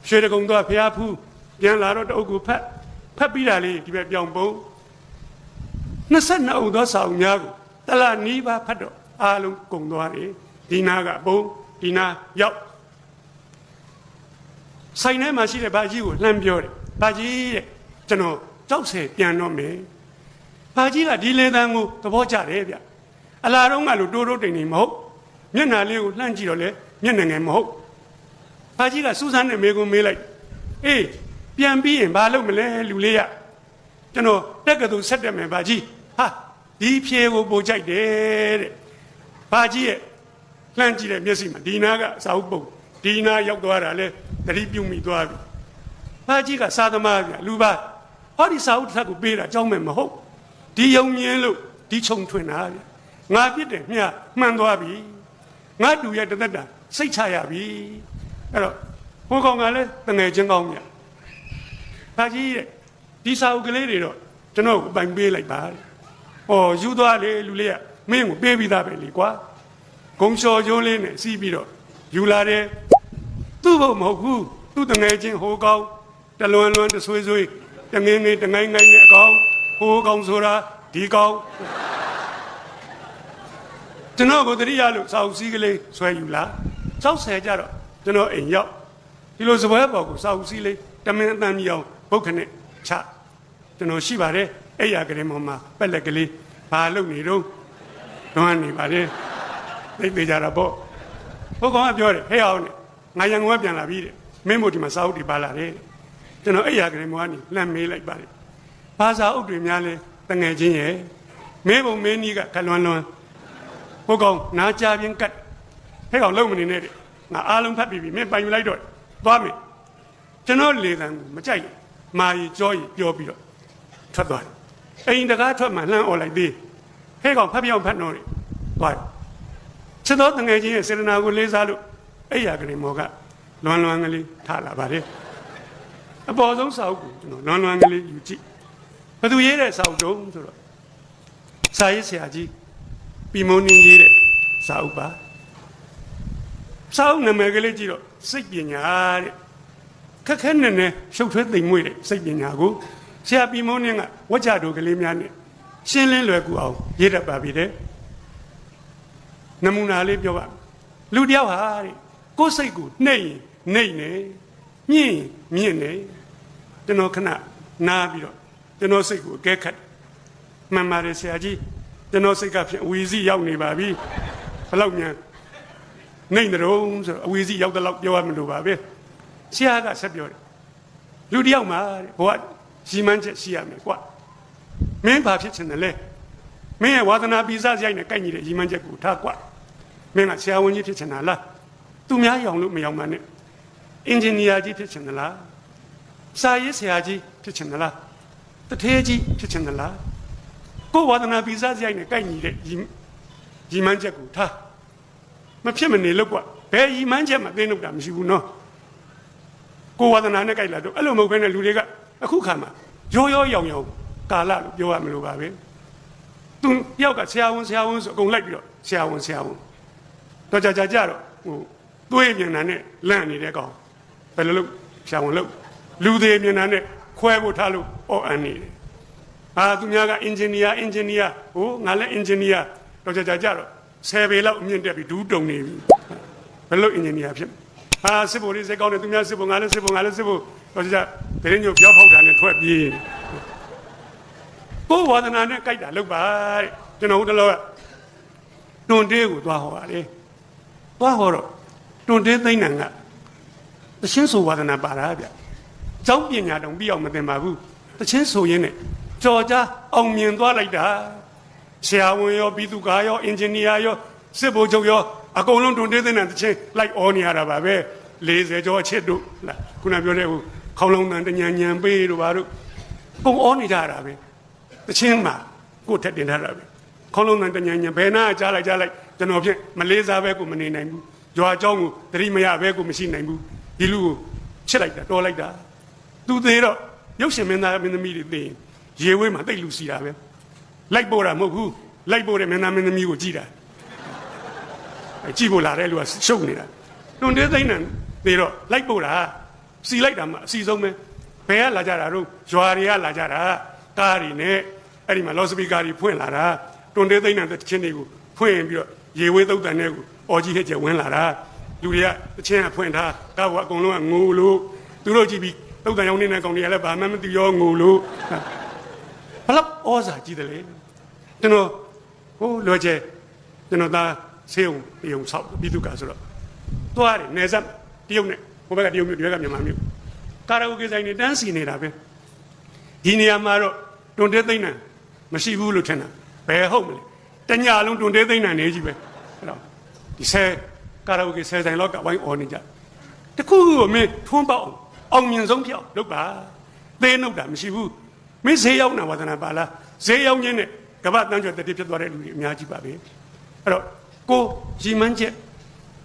ရွှေတကုံသွားဖျားဖူးပြန်လာတော့တအုပ်ကိုဖတ်ပြီးတာလေးဒီဘက်ပြောင်းဘုံ22အုပ်သောစာအုပ်များကိုတလနီးပါးဖတ်တော့အားလုံးကုန်သွားတယ်ဒီနာကဘုံဒီနာရောက်ဆိုင်ထဲမှာရှိတဲ့ဘာကြီးကိုလှမ်းပြောတယ်ဘာကြီးတဲ့ကျွန်တော်ကြောက်ဆယ်ပြန်တော့မယ်ဘာကြီးကဒီလေတန်းကိုသဘောကျတယ်ဗျအလားတော့ငါလိုတိုးတိုးတိမ်တိမ်မဟုတ်မျက်နှာလေးကိုလှမ်းကြည့်တော့လေမျက်နှာငယ်မဟုတ်ဘာကြီးကစူးစမ်းနဲ့မေးခွန်းမေးလိုက်အေးပြန်ပြီးရင်ဘာလုပ်မလဲလူလေးရကျွန်တော်တက်ကတူဆက်တက်မယ်ဘာကြီးဟာဒီဖြေကိုပို့ကြိုက်တယ်တဲ့ဘာကြီးရဲ့လှမ်းကြည့်တဲ့မျက်စိမှာဒီနာကစာအုပ်ပုံဒီနာရောက်သွားတာလေတတိပြုံမိသွားပြီဘာကြီးကစာသမားပြလူပါဟောဒီစာအုပ်တစ်ထပ်ကိုပေးတာအကြောင်းမဲ့မဟုတ်ဒီယုံမြင်လို့ဒီခြုံထွင်တာဗျငါပြစ်တယ်မြမှန်သွားပြီငါတူရဲ့တသက်တာစိတ်ချရပြီအဲ့တော့ဟိုကောင်ကလည်းတငယ်ချင်းကောင်းမြဘာကြီးရဲ့ဒီစာအုပ်ကလေးတွေတော့ကျွန်တော်ကိုပိုင်ပေးလိုက်ပါဟောယူသွားလေလူလေးကမင်းကိုပေးပြီးသားပဲလေကွာဂုံလျှော်ကျိုးလေးနဲ့စီးပြီးတော့ယူလာတယ်သူ့ဘုံမဟုတ်ဘူးသူ့တငယ်ချင်းဟိုကောင်တလွန်လွန်တဆွေးဆွေးတငင်းငင်းတငိုင်းငိုင်းနဲ့အကောင်ဟိုကောင်ဆိုတာဒီကောင်ကျွန်တော်ကိုတတိယလို့စာအုပ်စည်းကလေးဆွဲယူလာ60ကြတော့ကျွန်တော်အိမ်ရောက်ဒီလိုစပွဲပေါ်ကိုစာအုပ်စည်းလေးတမင်အတန်မြအောင်ဘုတ်ခနဲ့ချကျွန်တော်ရှိပါတယ်အဲ့ရကလေးပေါ်မှာပက်လက်ကလေးဘာလုပ်နေတော့လွမ်းနေပါတယ်သိကြတာပေါ့ဘုတ်ကောင်ကပြောတယ်ဟဲ့အောင်နဲ့ငါရန်ကုန်ကပြန်လာပြီတဲ့မင်းမို့ဒီမှာစာအုပ်တွေပါလာတယ်ကျွန်တော်အဲ့ရကလေးပေါ်ကနေလှမ်းမေးလိုက်ပါတယ်ဘာစာအုပ်တွေများလဲတငယ်ချင်းရဲ့မဲပုံမင်းကြီးကခလွန်းလွန်းဘုတ်ကောင်နားကြပြင်းကတ်ဟဲ့ကောင်လုံမနေနဲ့တဲ့ငါအားလုံးဖတ်ပြီးပြီမင်းပိုင်ယူလိုက်တော့သွားမယ်ကျွန်တော်လေတန်းကိုမကြိုက်မာရီကြောရီပြောပြီးတော့ထွက်သွားတယ်အိမ်တကားထွက်မှလှမ်းអော်လိုက်သေးဟဲ့ကောင်ဖတ်ပြောင်းဖတ်တော့တယ်သွားတယ်ချက်တော့တငယ်ချင်းရဲ့စေတနာကိုလေးစားလို့အဲ့ရကလေးမော်ကလွမ်းလွမ်းကလေးထားလာပါတယ်အပေါ်ဆုံးစာအုပ်ကိုကျွန်တော်လွမ်းလွမ်းကလေးယူကြည့်ဘသူရေးတဲ့စာအုပ်တုံးဆိုတော့စာရေးဆရာကြီးပြီမုံနေရေးတဲ့စာအုပ်ပါစာအုပ်နာမည်ကလေးကြည့်တော့စိတ်ပညာတဲ့ခက်ခဲနဲ့နဲ့ရှုပ်ထွေးသိမ်မွေ့တဲ့စိတ်ပညာကိုဆရာပြီမုံနေကဝကြတို့ကလေးများနဲ့ရှင်းလင်းလွယ်ကူအောင်ရေးတတ်ပါပြီတဲ့နမူနာလေးပြောပါလူတယောက်ဟာတဲ့ကိုယ်စိတ်ကိုနှိမ့်ရင်နှိမ့်နေမြင့်ရင်မြင့်နေကျွန်တော်ခဏနားပြီးတော့ကျွန်တော်စိတ်ကိုအကဲခတ်မှန်ပါတယ်ဆရာကြီးကျွန်တော်စိတ်ကဖြင့်အဝီစီရောက်နေပါပြီဘလောက်မြန်နှိမ့်တုံးဆိုတော့အဝီစီရောက်တဲ့လောက်ပြောရမလို့ပါပဲဆရာကဆက်ပြောတယ်လူတယောက်မှာတဲ့ဘဝရီမန်းချက်ရှိရမယ်ကွာမင်းဘာဖြစ်ချင်တယ်လဲမင်းရဲ့ဝါသနာပိစားရိုက်နဲ့ကိုက်ညီတဲ့ရီမန်းချက်ကိုထားကွာမင်းကဆရာဝန်ကြီးဖြစ်ချင်တာလားသူများရောင်လို့မရောင်ပါနဲ့အင်ဂျင်နီယာကြီးဖြစ်ချင်သလားစာရေးဆရာကြီးဖြစ်ချင်သလားတထေးကြီးဖြစ်ချင်သလားကိုဝါသနာပိစားရိုက်နဲ့ကိုက်ညီတဲ့ရီမန်းချက်ကိုထားမဖြစ်မနေလို့ကွာဘယ်ရီမန်းချက်မှသိလို့တာမရှိဘူးနော် ကိုဝါသနာနဲ့ကြိုက်လာတော့အဲ့လိုမဟုတ်ဘဲနဲ့လူတွေကအခုခါမှာရောရောရောင်ရောင်ကာလလို့ပြောရမလို့ပါပဲသူတယောက်ကဆရာဝန်ဆိုအကုန်လိုက်ပြီးတော့ဆရာဝန်တော့ကြာတော့ဟိုသွေးမျက်နှာနဲ့လန့်နေတဲ့ကောင်ဘယ်လိုလုပ်ဆရာဝန်လုပ်လူသေးမျက်နှာနဲ့ခွဲဖို့ထားလို့အော်အန်နေတယ်သူများကအင်ဂျင်နီယာဟိုငါလည်းအင်ဂျင်နီယာတော့ကြာတော့10ပေလောက်အမြင့်တက်ပြီးဒူးတုံနေပြီဘယ်လိုအင်ဂျင်နီယာဖြစ်စစ်ဖို့လေးစိတ်ကောင်းတယ်သူများစစ်ဖို့ငါလည်းစစ်ဖို့တော့ကြာဘယ်ရင်းညိုပြောဖောက်တာနဲ့ထွက်ပြေးကိုဝါဒနာနဲ့ကြိုက်တာလုပ်ပါတဲ့ကျွန်တော်တို့တော့တွန်တေးကိုသွားဟောရတယ်သွားဟောတော့တွန်တေးသိမ့်နံကတချင်းဆိုဝါဒနာပါတာဗျကျောင်းပညာတောင်ပြီးအောင်မသင်ပါဘူးတချင်းဆိုရင်းနဲ့ကြော်ကြားအောင်မြင်သွားလိုက်တာဆရာဝန်ရောပြည်သူကားရောအင်ဂျင်နီယာရောစစ်ဗိုလ်ချုပ်ရောအကုန်လုံးတွန်တေးသိမ့်နံတချင်းလိုက်အော်နေရတာပါပဲ40ကျော်အချစ်တို့လားခုနပြောတဲ့ဟိုခေါင်းလုံးတန်တညံညံပေးတို့ဘာတို့ပုံအော်နေကြတာပဲတချင်းမှာကိုယ်ထက်တင်ထားတာပဲခေါင်းလုံးတန်တညံညံဘယ်နာကြားလိုက်ကျွန်တော်ဖြင့်မလေးစားပဲကိုမနေနိုင်ဘူးရွာเจ้าကိုတတိမရပဲကိုမရှိနိုင်ဘူးဒီလူကိုချစ်လိုက်တာတော်လိုက်တာသူသေးတော့ရုပ်ရှင်မင်းသားမင်းသမီးတွေသိရင်ရေဝေးမှာတိတ်လူစီတာပဲလိုက်ပို့တာမဟုတ်ဘူးလိုက်ပို့တဲ့မင်းသားမင်းသမီးကိုကြည်တာကြည်ဖို့လာတဲ့လူကရှုပ်နေတာတွန်တေးသိမ့်နံသေတော့လိုက်ပို့တာစီလိုက်တာမှအစီဆုံးပဲဘယ်ကလာကြတာတို့ရွာတွေကလာကြတာကားတွေနဲ့အဲ့ဒီမှာလော့စပီကာတွေဖွင့်လာတာတွန်တေးသိမ့်နံတဲ့ချင်းတွေကိုဖွင့်ပြီးတော့ရေဝေးသုတ်တန်တဲ့ကိုအော်ကြီးဟစ်ကျဝင်လာတာလူတွေကတချင်းကဖွင့်ထားကားကအကုန်လုံးကငိုလို့သူတို့ကြည့်ပြီးသုတ်တန်ရောက်နေတဲ့ကောင်တွေကလည်းဘာမှမသိရောငိုလို့ဘလောက်ဩဇာကြီးတယ်လေကျွန်တော်ဟိုလွယ်ကျကျွန်တော်သားဆေးုံပြုံဆောက်ပြီးသူကဆိုတော့သွားတယ်နေဆက်တရုတ်နဲ့ဟိုဘက်ကတရုတ်မြို့ဒီဘက်ကမြန်မာမြို့ကာရာအိုကေဆိုင်နေတန်းစီနေတာပဲဒီနေရာမှာတော့တွန်တေးသိမ့်နံမရှိဘူးလို့ထင်တာဘယ်ဟုတ်မလဲတညလုံးတွန်တေးသိမ့်နံနေကြီးပဲအဲ့တော့ဒီကာရာအိုကေဆိုင်လောက်ကဝိုင်းအော်နေကြတခုခုမင်းထွန်းပေါက်အောင်မြင်ဆုံးပြောက်လုပ်ပါသေးနှုတ်တာမရှိဘူးမင်းဈေးရောက်နာဝါသနာပါလားဈေးရောက်ခြင်းနဲ့ကမ္ဘာတန်းကျော်တတိဖြစ်သွားတဲ့လူတွေအများကြီးပါပဲအဲ့တော့ကိုရီမန်းချက်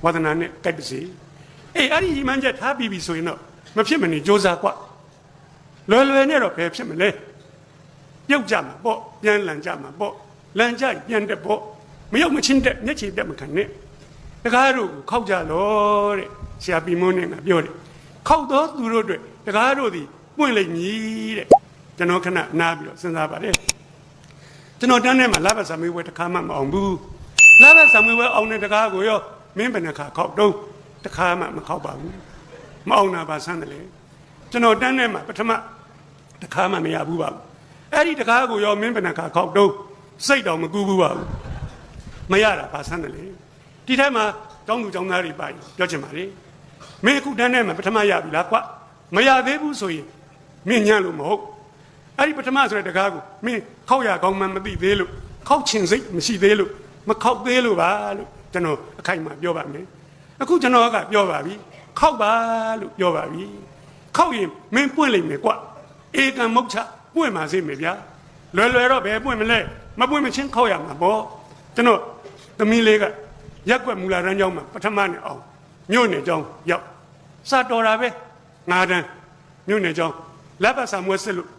ဝါသနာနဲ့ကြိုက်ပါစေအဲ့ဒီရီမန်းချက်ထားပြီးပြီဆိုရင်တော့မဖြစ်မနေစ조사กว่าလွယ်လွယ်နဲ့တော့ဘယ်ဖြစ်မလဲပြုတ်ကြမှာပေါ့ပြန်လန်ကြမှာပေါ့လန်ကြပြန်တဲ့ပေါ့မရောက်မချင်းတဲ့မျက်ခြေပြတ်မခံနဲ့တကားတို့ကိုခောက်ကြလို့တဲ့ဆရာပီမွန်းနဲ့ကပြောတယ်ခောက်တော့သူတို့အတွက်တကားတို့ဒီပွင့်လိုက်မည်တဲ့ကျွန်တော်ခဏနားပြီးတော့စဉ်းစားပါတယ်ကျွန်တော်တန်းထဲမှာလဘဆာမေးဝဲတစ်ခါမှမအောင်ဘူးလဘဆာမေးဝဲအောင်တဲ့တကားကိုရောမင်းဘယ်နှခါခောက်တော့တစ်ခါမှမခောက်ပါဘူးမအောင်တာပါဆန်းတယ်လေကျွန်တော်တန်းထဲမှာပထမတစ်ခါမှမရဘူးပါဘူးအဲ့ဒီတကားကိုရောမင်းဘယ်နှခါခောက်တော့စိတ်တော်မကူဘူးပါဘူးမရတာပါဆန်းတယ်လေဒီထဲမှာကျောင်းသူကျောင်းသားတွေပါပြောချင်ပါလေမင်းအခုတန်းထဲမှာပထမရပြီလားကွမရသေးဘူးဆိုရင်မင်းညံ့လို့မဟုတ်အဲ့ဒီပထမဆိုတဲ့တကားကိုမင်းခောက်ရကောင်းမှမသိသေးလို့ခောက်ချင်စိတ်မရှိသေးလို့မခောက်သေးလို့ပါလို့ကျွန်တော်အခိုင်အမာပြောပါမယ်အခုကျွန်တော်ကပြောပါပြီခောက်ပါလို့ပြောပါပြီခောက်ရင်မင်းပွင့်လိမ့်မယ်ကွဧကံမုတ်ချပွင့်ပါစေမယ်ဗျာလွယ်လွယ်တော့ဘယ်ပွင့်မလဲမပွင့်မချင်းခောက်ရမှာပေါ့ကျွန်တော်သမီးလေးကရက်ွက်မူလာတန်းကျောင်းမှာပထမနဲ့အောင်မြို့နယ်ကျောင်းရောက်စာတော်တာပဲ9တန်းမြို့နယ်ကျောင်းလက်ပတ်စာမွေးစစ်လို့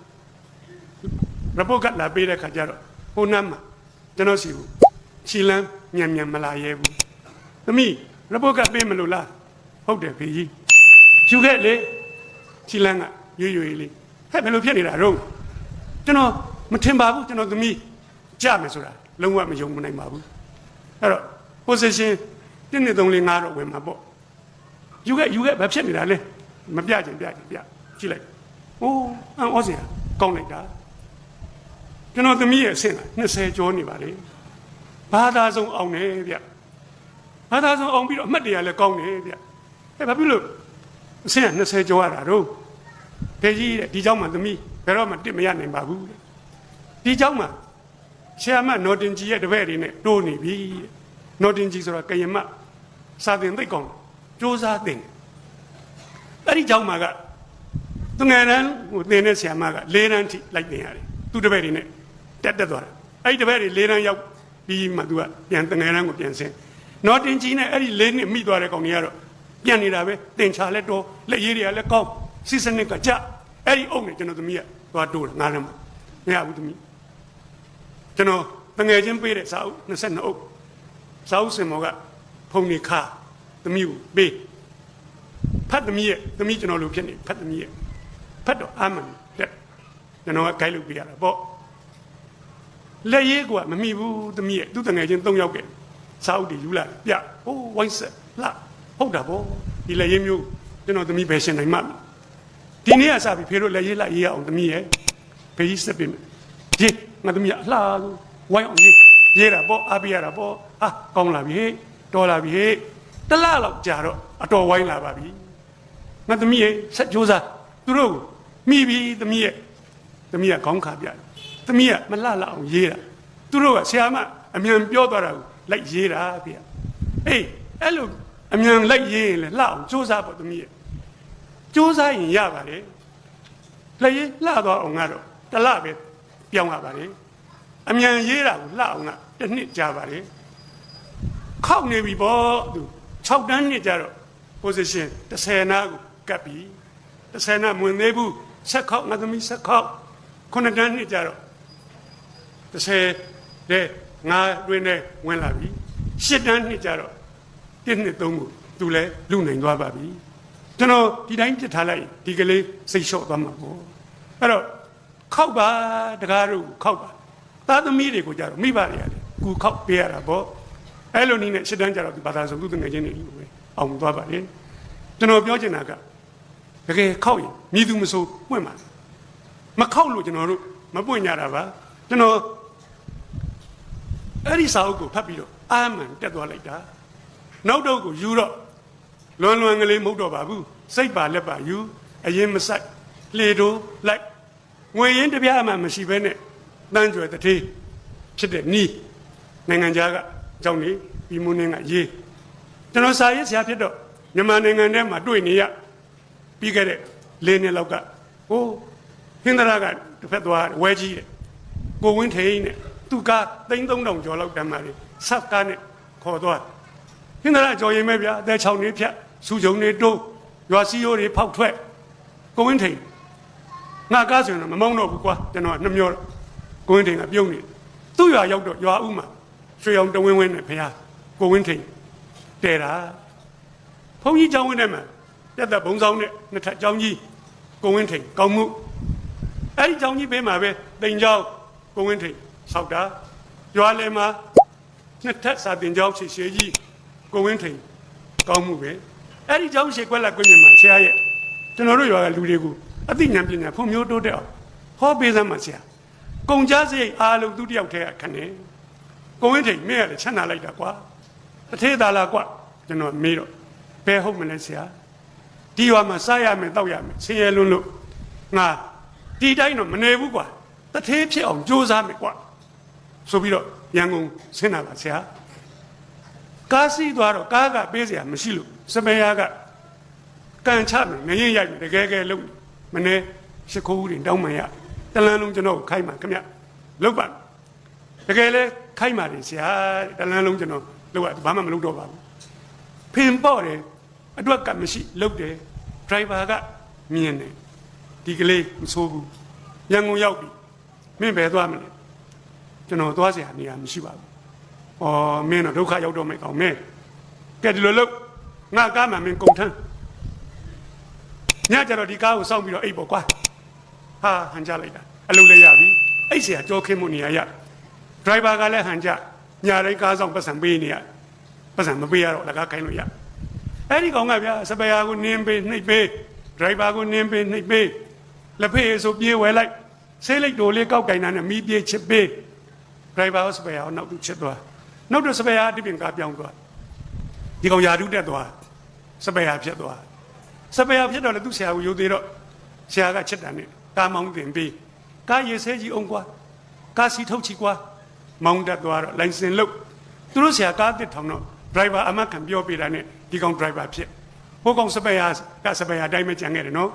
ရပုတ်ကလာပေးတဲ့ခါကျတော့ဟိုနမ်းမှာကျွန်တော်စီကိုခြီလန်းမြန်မလာရဲဘူးသမီးရပုတ်ကပေးမလို့လားဟုတ်တယ်ဖေကြီးယူခဲ့လေခြီလန်းကရွရွလေးဟဲ့ဘယ်လိုဖြစ်နေတာတော့ကျွန်တော်မထင်ပါဘူးကျွန်တော်သမီးကြမယ်ဆိုတာလုံးဝမယုံမနိုင်ပါဘူးအဲ့တော့ position 1 2 3 4 5တော့ဝင်မှာပေါ့ယူခဲ့ဘာဖြစ်နေတာလဲမပြချင်ပြကြည့်လိုက်အိုးအံ့ဩစရာကောင်းလိုက်တာကျွန်တော်သမီးရဲ့အဆင့်က20ကျော်နေပါလေဘာသာဆုံးအောင်နေဗျဘာသာဆုံးအောင်ပြီးတော့အမှတ်တရလည်းကောင်းနေဗျအဲ့ဘာဖြစ်လို့အဆင့်က20ကျော်ရတာတော့ဖေကြီးတဲ့ဒီเจ้าမှာသမီးဘယ်တော့မှတစ်မရနိုင်ပါဘူးဒီเจ้าမှာဆရာမနော်တင်ကြီးရဲ့တပည့်တွေနဲ့တိုးနေပြီနော်တင်ကြီးဆိုတာကရင်မစာသင်သိကောင်းစူးစမ်းသင်အဲ့ဒီเจ้าမှာကသူငယ်တန်းဟိုသင်တဲ့ဆရာမက4တန်းထိလိုက်သင်ရတယ်သူတပည့်တွေနဲ့တက်သွားတာအဲ့ဒီတပည့်တွေ4တန်းရောက်ပြီးမှသူကပြန်ငယ်တန်းကိုပြန်ဆင်းနော်တင်ကြီးနဲ့အဲ့ဒီ4နှစ်မိသွားတဲ့ကောင်တွေကတော့ပြန်နေတာပဲသင်ချာလက်တော်လက်ရည်တွေကလည်းကောင်း စီစနစ်ကကြအဲ့ဒီအုပ်နဲ့ကျွန်တော်သမီးကသွားတိုးတယ်ငါလည်းမရဘူးသမီးကျွန်တော်တငယ်ချင်းပေးတဲ့စာအုပ်22အုပ်စာအုပ်စင်မောကဖုန်နေခါသမီးကိုပေးဖတ်သမီးရဲ့သမီးကျွန်တော်လိုဖြစ်နေဖတ်သမီးရဲ့ဖတ်တော့အာမန်တဲ့ကျွန်တော်ကဂိုက်လုပ်ပေးရတာပေါ့လက်ရေးကမမိဘူးသမီးရဲ့သူ့တငယ်ချင်း3ယောက်ကစာအုပ်တွေယူလာပြဟိုးဝိုင်းဆက်လာဟုတ်တာပေါ့ဒီလက်ရေးမျိုးကျွန်တော်သမီးပဲရှင်းနိုင်မှဒီနေ့ကစပြီဖေတို့လက်ရေးလိုက်ရေးအောင်သမီးရဲ့ဖေကြီးစက်ပြင်ရေးငါသမီးအလှဝိုင်းအောင်ရေးတာပေါ့အားပေးရတာပေါ့ဟာကောင်းလာပြီတော်လာပြီတလားလောက်ကြာတော့အတော်ဝိုင်းလာပါပြီငါသမီးရဲ့ဆက်ကြိုးစားသူတို့မိပြီသမီးရဲ့သမီးကခေါင်းခါပြတယ်သမီးကမလှလှအောင်ရေးတာသူတို့ကဆရာမအမြန်ပြောသွားတာကိုလိုက်ရေးတာဗျအေးအဲ့လိုအမြန်လိုက်ရေးရင်လည်းလှအောင်ကြိုးစားပေါ့သမီးရဲ့ကြိုးစားရင်ရပါတယ်လက်ရေးလှသွားအောင်ကတော့တလပဲပြောင်းရပါတယ်အမြန်ရေးတာကိုလှအောင်ကတစ်နှစ်ကြာပါတယ်ခောက်နေပြီပေါ့သူ6တန်းနှစ်ကြာတော့ position 30နာကိုကပ်ပြီ30နာမဝင်သေးဘူးဆက်ခောက်ငါသမီးဆက်ခောက်9တန်းနှစ်ကြာတော့30တဲ့ငါတွင်နဲ့ဝင်လာပြီ10တန်းနှစ်ကြာတော့1နှစ်3ကိုသူလည်းလူနိုင်သွားပါပြီကျွန်တော်ဒီတိုင်းပြစ်ထားလိုက်ဒီကလေးစိတ်လျှော့သွားမှာပေါ့အဲ့တော့ခောက်ပါတကားတို့ခောက်ပါသားသမီးတွေကိုကြတော့မိဘတွေရတယ်ကူခောက်ပေးရတာပေါ့အဲ့လိုနည်းနဲ့ရှစ်တန်းကြတော့ဒီဘာသာဆိုသူတငယ်ချင်းတွေလိုပဲအောင်သွားပါလေကျွန်တော်ပြောချင်တာကတကယ်ခောက်ရင်မြည်သူမဆိုပွင့်ပါမခောက်လို့ကျွန်တော်တို့မပွင့်ကြတာပါကျွန်တော်အဲ့ဒီစာအုပ်ကိုဖတ်ပြီးတော့အာမန်တက်သွားလိုက်တာနောက်တော့ကိုယူတော့လွန်လွန်ကလေးမဟုတ်တော့ပါဘူးစိတ်ပါလက်ပါယူအရင်မဆိုင်လေတိုးလိုက်ငွေရင်းတပြားမှမရှိဘဲနဲ့တန်းကြွယ်တထေးဖြစ်တဲ့နီးနိုင်ငံသားကကြောင့်နေပြီးမွန်းနေကရေးကျွန်တော်စာရေးဆရာဖြစ်တော့မြန်မာနိုင်ငံထဲမှာတွေ့နေရပြီးခဲ့တဲ့၄နှစ်လောက်ကဟိုဟင်္ဒရာကတစ်ဖက်သွားဝဲကြီးတဲ့ကိုဝင်းထိန်နဲ့သူက3,000ကျော်လောက်တန်းပါလေဆက်ကားနဲ့ခေါ်သွားဟင်္ဒရာကြော်ရင်မဲ့ဗျာအသက်6နှစ်ဖြတ်စူဂျုံနေတိုးရွာစီယိုတွေဖောက်ထွက်ကိုဝင်းထိန်ငါကားဆိုရင်မမောင်းတော့ဘူးကွာကျွန်တော်နှမျောတော့ကိုဝင်းထိန်ကပြုံးနေသူ့ရွာရောက်တော့ရွာဥမှာရွှေအောင်တဝင်းဝင်းနဲ့ဖះကိုဝင်းထိန်တဲတာဘုန်းကြီးကျောင်းဝင်းထဲမှာတက်တဲ့ဘုံဆောင်နဲ့နှစ်ထပ်ကျောင်းကြီးကိုဝင်းထိန်ကောင်းမှုအဲ့ဒီကျောင်းကြီးဘေးမှာပဲတိမ်ကျောင်းကိုဝင်းထိန်ဆောက်တာရွာလယ်မှာနှစ်ထပ်စာတင်ကျောင်းရှေ့ရှေ့ကြီးကိုဝင်းထိန်ကောင်းမှုပဲအဲ့ဒီကျောင်းရှေ့ကွက်လက်ကွင်းမှာဆရာရဲ့ကျွန်တော်တို့ရွာကလူတွေကိုအသိဉာဏ်ပညာဖွံ့ဖြိုးတိုးတက်အောင်ဟောပေးစမ်းပါဆရာကုန်ကြစရိတ်အားလုံးသူတယောက်တည်းကခနဲ့ကိုဝင်းထိန်မင်းကလည်းချမ်းသာလိုက်တာကွာတထေးသားလားကွာကျွန်တော်မေးတော့ဘယ်ဟုတ်မလဲဆရာဒီရွာမှာစားရမယ်တောက်ရမယ်ဆင်းရဲလွန်းလို့ငါဒီတိုင်းတော့မနေဘူးကွာတထေးဖြစ်အောင်ကြိုးစားမယ်ကွာဆိုပြီးတော့ရန်ကုန်ဆင်းလာပါဆရာကားစီးသွားတော့ကားကပေးစရာမရှိလို့စပယ်ယာကကန်ချမယ်ငရင်ရိုက်မယ်တကယ်ကဲလုံးမနေရှ िख ိုးဦးတွေတောင်းမှရတလန်းလုံးကျွန်တော်ခိုင်းပါခင်ဗျလောက်ပါတကယ်လဲခိုင်းပါတယ်ဆရာတလန်းလုံးကျွန်တော်လောက်ဘာမှမလုပ်တော့ပါဘူးဖင်ပေါ့တယ်အတွက်ကမရှိလုပ်တယ်ဒရိုင်ဘာကမြင်တယ်ဒီကလေးမဆိုးဘူးရန်ကုန်ရောက်ပြီမင်းဘယ်သွားမလဲကျွန်တော်သွားစရာနေရာမရှိပါဘူးဩမင်းတော့ဒုက္ခရောက်တော့မယ်ကောင်မင်းကဲဒီလိုလုပ်ငါကားမှမင်းကုန်ထမ်းညကြတော့ဒီကားကိုစောင့်ပြီးတော့အိပ်ပေါ့ကွာဟာဟန်ကြလိုက်တာအလုပ်လည်းရပြီအိတ်เสียကြောခင်းမှုနေရဒရိုင်ဘာကလည်းဟန်ကြညာတိုင်းကားဆောင်ပတ်စံပေးနေရပတ်စံမပေးရတော့လည်းကားခိုင်းလို့ရအဲ့ဒီကောင်ကဗျာစပယ်ယာကိုနင်းပေးနှိပ်ပေးဒရိုင်ဘာကိုနင်းပေးနှိပ်ပေးလက်ဖေးဆိုပြေးဝဲလိုက်ဆေးလိတ်တိုလေးကောက်ကင်တာနဲ့မီးပြေးချစ်ပေးဒရိုင်ဘာကိုစပယ်ယာကိုနောက်သူချစ်သွားနောက်တော့စပယ်ယာအတိပင်ကားပြောင်းသွားဒီကောင်ယာတုတက်သွားစပယ်ယာဖြစ်သွားစပယ်ယာဖြစ်တော့လည်းသူ့ဆရာကိုယူသေးတော့ဆရာကချစ်တယ်နဲ့ကားမောင်းတင်ပေးကားရေဆဲကြီးအောင်ကွာကားစီထုတ်ချီကွာမောင်းတက်သွားတော့လိုင်စင်လုတ်သူတို့ဆရာကားတစ်ထောင်တော့ဒရိုင်ဘာအမတ်ခံပြောပေးတာနဲ့ဒီကောင်ဒရိုင်ဘာဖြစ်ဟိုကောင်စပယ်ယာကစပယ်ယာတိုင်းပဲကြံခဲ့တယ်နော်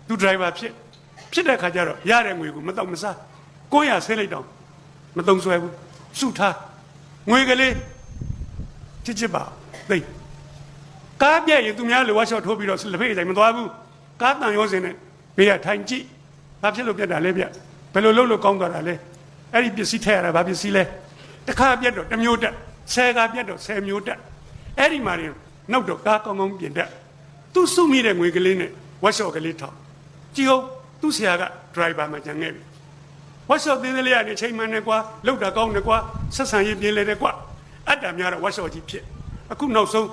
သူဒရိုင်ဘာဖြစ်တဲ့ခါကျတော့ရတဲ့ငွေကိုမတော့မစား900ဆဲလိုက်တော့မတုံဆွဲဘူးစုထားငွေကလေးချစ်ပါသိကားပြည့်ရင်သူများလိုဝါရှော့ထိုးပြီးတော့လက်ဖေးတိုင်းမသွားဘူး ကားတန်ရောစင်နဲ့ဘေးကထိုင်ကြည့်ဘာဖြစ်လို့ပြတ်တာလဲဗျဘယ်လိုလုပ်လို့ကောင်းသွားတာလဲအဲ့ဒီပစ္စည်းထည့်ရတာဘာပစ္စည်းလဲတစ်ခါပြတ်တော့တစ်မျိုးတက်10 ကားပြတ်တော့10 မျိုးတက်အဲ့ဒီမှာရင်နောက်တော့ကားကောင်းကောင်းပြင်တက်သူ့စုမိတဲ့ငွေကလေးနဲ့ဝက်ရှော့ကလေးထောက်ကြည့်ဟုတ်သူ့ဆရာကဒရိုင်ဘာမှကြံခဲ့ပြီဝက်ရှော့သေးသေးလေးကနေချိန်မှန်နေကွာလောက်တာကောင်းနေကွာဆက်ဆံရေးပြင်းလေတယ်ကွာအတ္တများတော့ဝက်ရှော့ကြီးဖြစ်အခုနောက်ဆုံး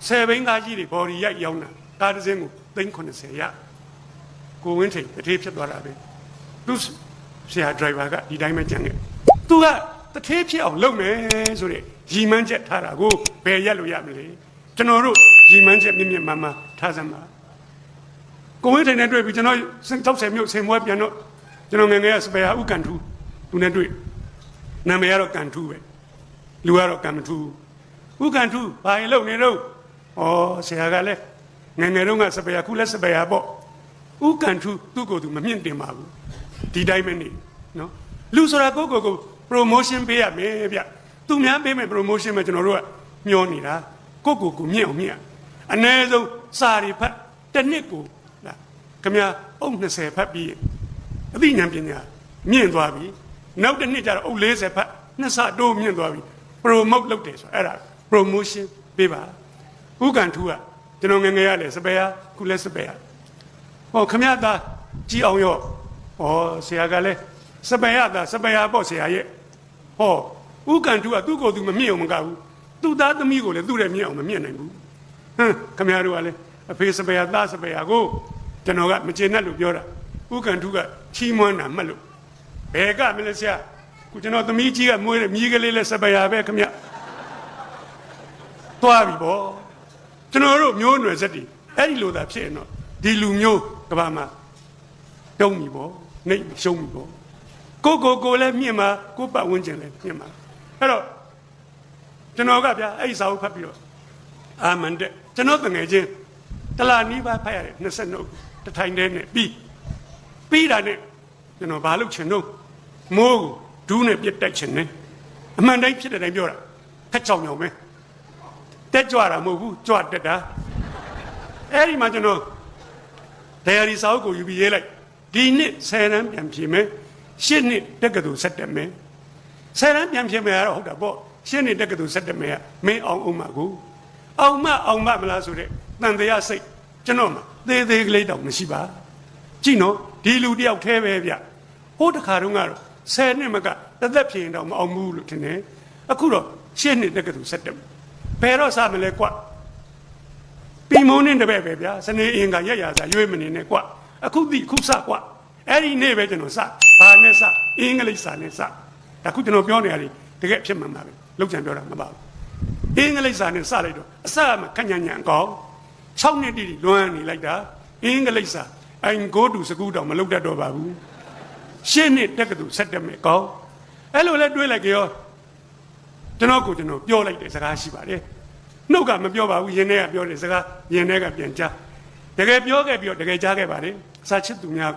10 ဘိန်းကားကြီးတွေဘော်ဒီရိုက်ရောက်တာကားတစ်စင်းကို390ရကိုဝင်းထိန်တထေးဖြစ်သွားတာပဲသူဆရာဒရိုင်ဘာကဒီတိုင်းပဲကြံခဲ့သူကတထေးဖြစ်အောင်လုပ်မယ်ဆိုတဲ့ရီမန်းချက်ထားတာကိုဘယ်ရက်လို့ရမလဲကျွန်တော်တို့ရီမန်းချက်မြင့်မြင့်မားမားထားစမ်းပါကိုဝင်းထိန်နဲ့တွေ့ပြီးကျွန်တော်60မြို့ဆင်ပွဲပြန်တော့ကျွန်တော်ငယ်ငယ်ကစပယ်ဟာဥကန်ထူးသူနဲ့တွေ့နာမည်ကတော့ကန်ထူးပဲလူကတော့ကန်မထူးဥကန်ထူးဘာရင်လုပ်နေတော့ဩဆရာကလည်းငယ်ငယ်တုန်းကစပယ်ဟာခုလည်းစပယ်ဟာပေါ့ဥကန်ထူးသူ့ကိုယ်သူမမြင့်တင်ပါဘူးဒီတိုင်းပဲနေနော်လူဆိုတာကို promotion ပေးရမယ်ဗျသူများပေးမယ် promotion မှာကျွန်တော်တို့ကမျောနေတာကိုမြင့်အောင်မြင့်အနည်းဆုံးစာရီဖတ်တစ်နှစ်ကိုလားခင်ဗျာအုပ်20ဖတ်ပြီးအသိဉာဏ်ပညာမြင့်သွားပြီနောက်တစ်နှစ်ကျတော့အုပ်40ဖတ်နှစ်ဆတိုးမြင့်သွားပြီ promote လုပ်တယ်ဆိုအဲ့ဒါ promotion ပေးပါဥကန်ထူးကကျွန်တော်ငယ်ငယ်ရလေစပယ်ဟာခုလည်းစပယ်ဟာဟောခမရသားကြည်အောင်ရောဟောဆရာကလည်းစပယ်ရသားစပယ်ဟာပေါ့ဆရာရဲ့ဟောဥကန်ထူးကသူ့ကိုယ်သူမမြင့်အောင်မကဘူးသူ့သားသမီးကိုလည်းသူ့ရဲ့မြင့်အောင်မမြင့်နိုင်ဘူးဟမ်ခမရတို့ကလည်းအဖေစပယ်ဟာသားစပယ်ဟာကိုကျွန်တော်ကမကျေနပ်လို့ပြောတာဥကန်ထူးကချီးမွမ်းတာမှတ်လို့ဘယ်ကမလဲဆရာခုကျွန်တော်သမီးကြီးကမွေးတယ်မြည်ကလေးလည်းစပယ်ဟာပဲခမရသွားပြီပေါ့ကျွန်တော်တို့မျိုးနွယ်ဆက်တည်အဲ့ဒီလိုသာဖြစ်ရင်တော့ဒီလူမျိုးကဘာမှာတုံးပြီပေါ့နှိပ်ရှုံးပြီပေါ့ကိုလည်းမြင့်မှာကိုပတ်ဝန်းကျင်လည်းမြင့်မှာအဲ့တော့ကျွန်တော်ကဗျာအဲ့ဒီစာအုပ်ဖတ်ပြီးတော့အာမန်တဲ့ကျွန်တော်တငယ်ချင်းတလာနီးပါးဖတ်ရတယ်20နှုတ်တထိုင်တည်းနဲ့ပြီးတာနဲ့ကျွန်တော်ဘာလုပ်ချင်တော့မိုးကိုဒူးနဲ့ပြတ်တက်ချင်တယ်အမှန်တိုင်းဖြစ်တဲ့တိုင်းပြောတာခက်ချောင်ညောင်ပဲတက်ကြွတာမဟုတ်ဘူးကြွတက်တာအဲ့ဒီမှာကျွန်တော်တရားဒီစာအုပ်ကိုယူပြီးရေးလိုက်ဒီနှစ်10 တန်းပြန်ဖြေမယ်8 နှစ်တက္ကသိုလ်ဆက်တက်မယ်10 တန်းပြန်ဖြေမယ်ကတော့ဟုတ်တာပေါ့8 နှစ်တက္ကသိုလ်ဆက်တက်မယ်ကမင်းအောင်မကိုအောင်မမလားဆိုတဲ့တန်တရားစိတ်ကျွန်တော်မှာသေးကလေးတောင်မရှိပါကြည့်နော်ဒီလူတယောက်သေးပဲဗျဟိုးတခါတုန်းကတော့10 နှစ်မကတသက်ဖြေရင်တော့မအောင်ဘူးလို့ထင်တယ်အခုတော့8 နှစ်တက္ကသိုလ်ဆက်တက်ဘယ်တော့စမလဲကွာပြီမုံနဲ့တပည့်ပဲဗျာစနေအင်္ဂါရက်ရစာရွေးမနေနဲ့ကွာအခုစကွာအဲ့ဒီနေ့ပဲကျွန်တော်စဘာနဲ့စအင်္ဂလိပ်စာနဲ့စဒါခုကျွန်တော်ပြောနေရတယ်တကယ်ဖြစ်မှန်ပါပဲလောက်ချန်ပြောတာမပါဘူးအင်္ဂလိပ်စာနဲ့စလိုက်တော့အစမှခက်ညံ့အကောင်6 နှစ်တိတိလွမ်းနေလိုက်တာအင်္ဂလိပ်စာ I go to school တော့မလုပ်တတ်တော့ပါဘူး8 နှစ်တက္ကသိုလ်ဆက်တက်မယ်ကောင်အဲ့လိုလဲတွေးလိုက်ကြရောကျွန်တော်ပြောလိုက်တဲ့စကားရှိပါတယ်နှုတ်ကမပြောပါဘူးရင်ထဲကပြောတဲ့စကားရင်ထဲကပြန်ကြားတကယ်ပြောခဲ့ပြီးတော့တကယ်ကြားခဲ့ပါတယ်စာချစ်သူများ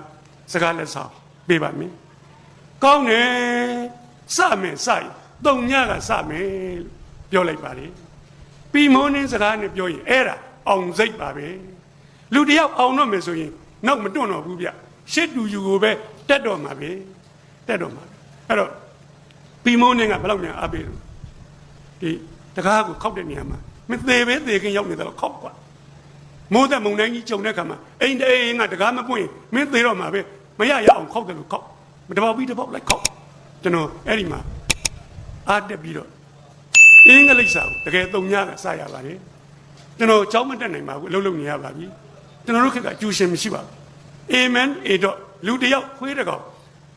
စကားလက်ဆောင်ပေးပါမယ်ကောင်းတယ်စမယ်စရင်တုံညကစမယ်လို့ပြောလိုက်ပါတယ်ပြီးမိုးနှင်းစကားနဲ့ပြောရင်အဲ့ဒါအောင်စိတ်ပါပဲလူတယောက်အောင်တော့မယ်ဆိုရင်နောက်မတွန့်တော့ဘူးဗျရှစ်တူယူကိုပဲတက်တော့မှာပဲအဲ့တော့ပြီးမိုးနှင်းကဘယ်လောက်များအားပေးလို့ဒီတကားကိုခောက်တဲ့နေရာမှာမသေးပဲသေခင်ရောက်နေတော့ခောက်ကွာမိုးသက်မုန်တိုင်းကြီးကြုံတဲ့ခါမှာအိမ်ကတကားမပွင့်မင်းသေးတော့မှာပဲမရအောင်ခောက်တယ်လို့ခောက်မတပေါက်ပြီးတပေါက်လိုက်ခောက်ကျွန်တော်အဲ့ဒီမှာအားတက်ပြီးတော့အင်္ဂလိပ်စာကိုတကယ်တုံညကစရပါတယ်ကျွန်တော်ကြောင်းမတက်နိုင်ပါဘူးအလုပ်လုပ်နေရပါပြီကျွန်တော်တို့ခက်ကကျူရှင်မရှိပါဘူး Amen A. လူတယောက်ခွေးတကောင်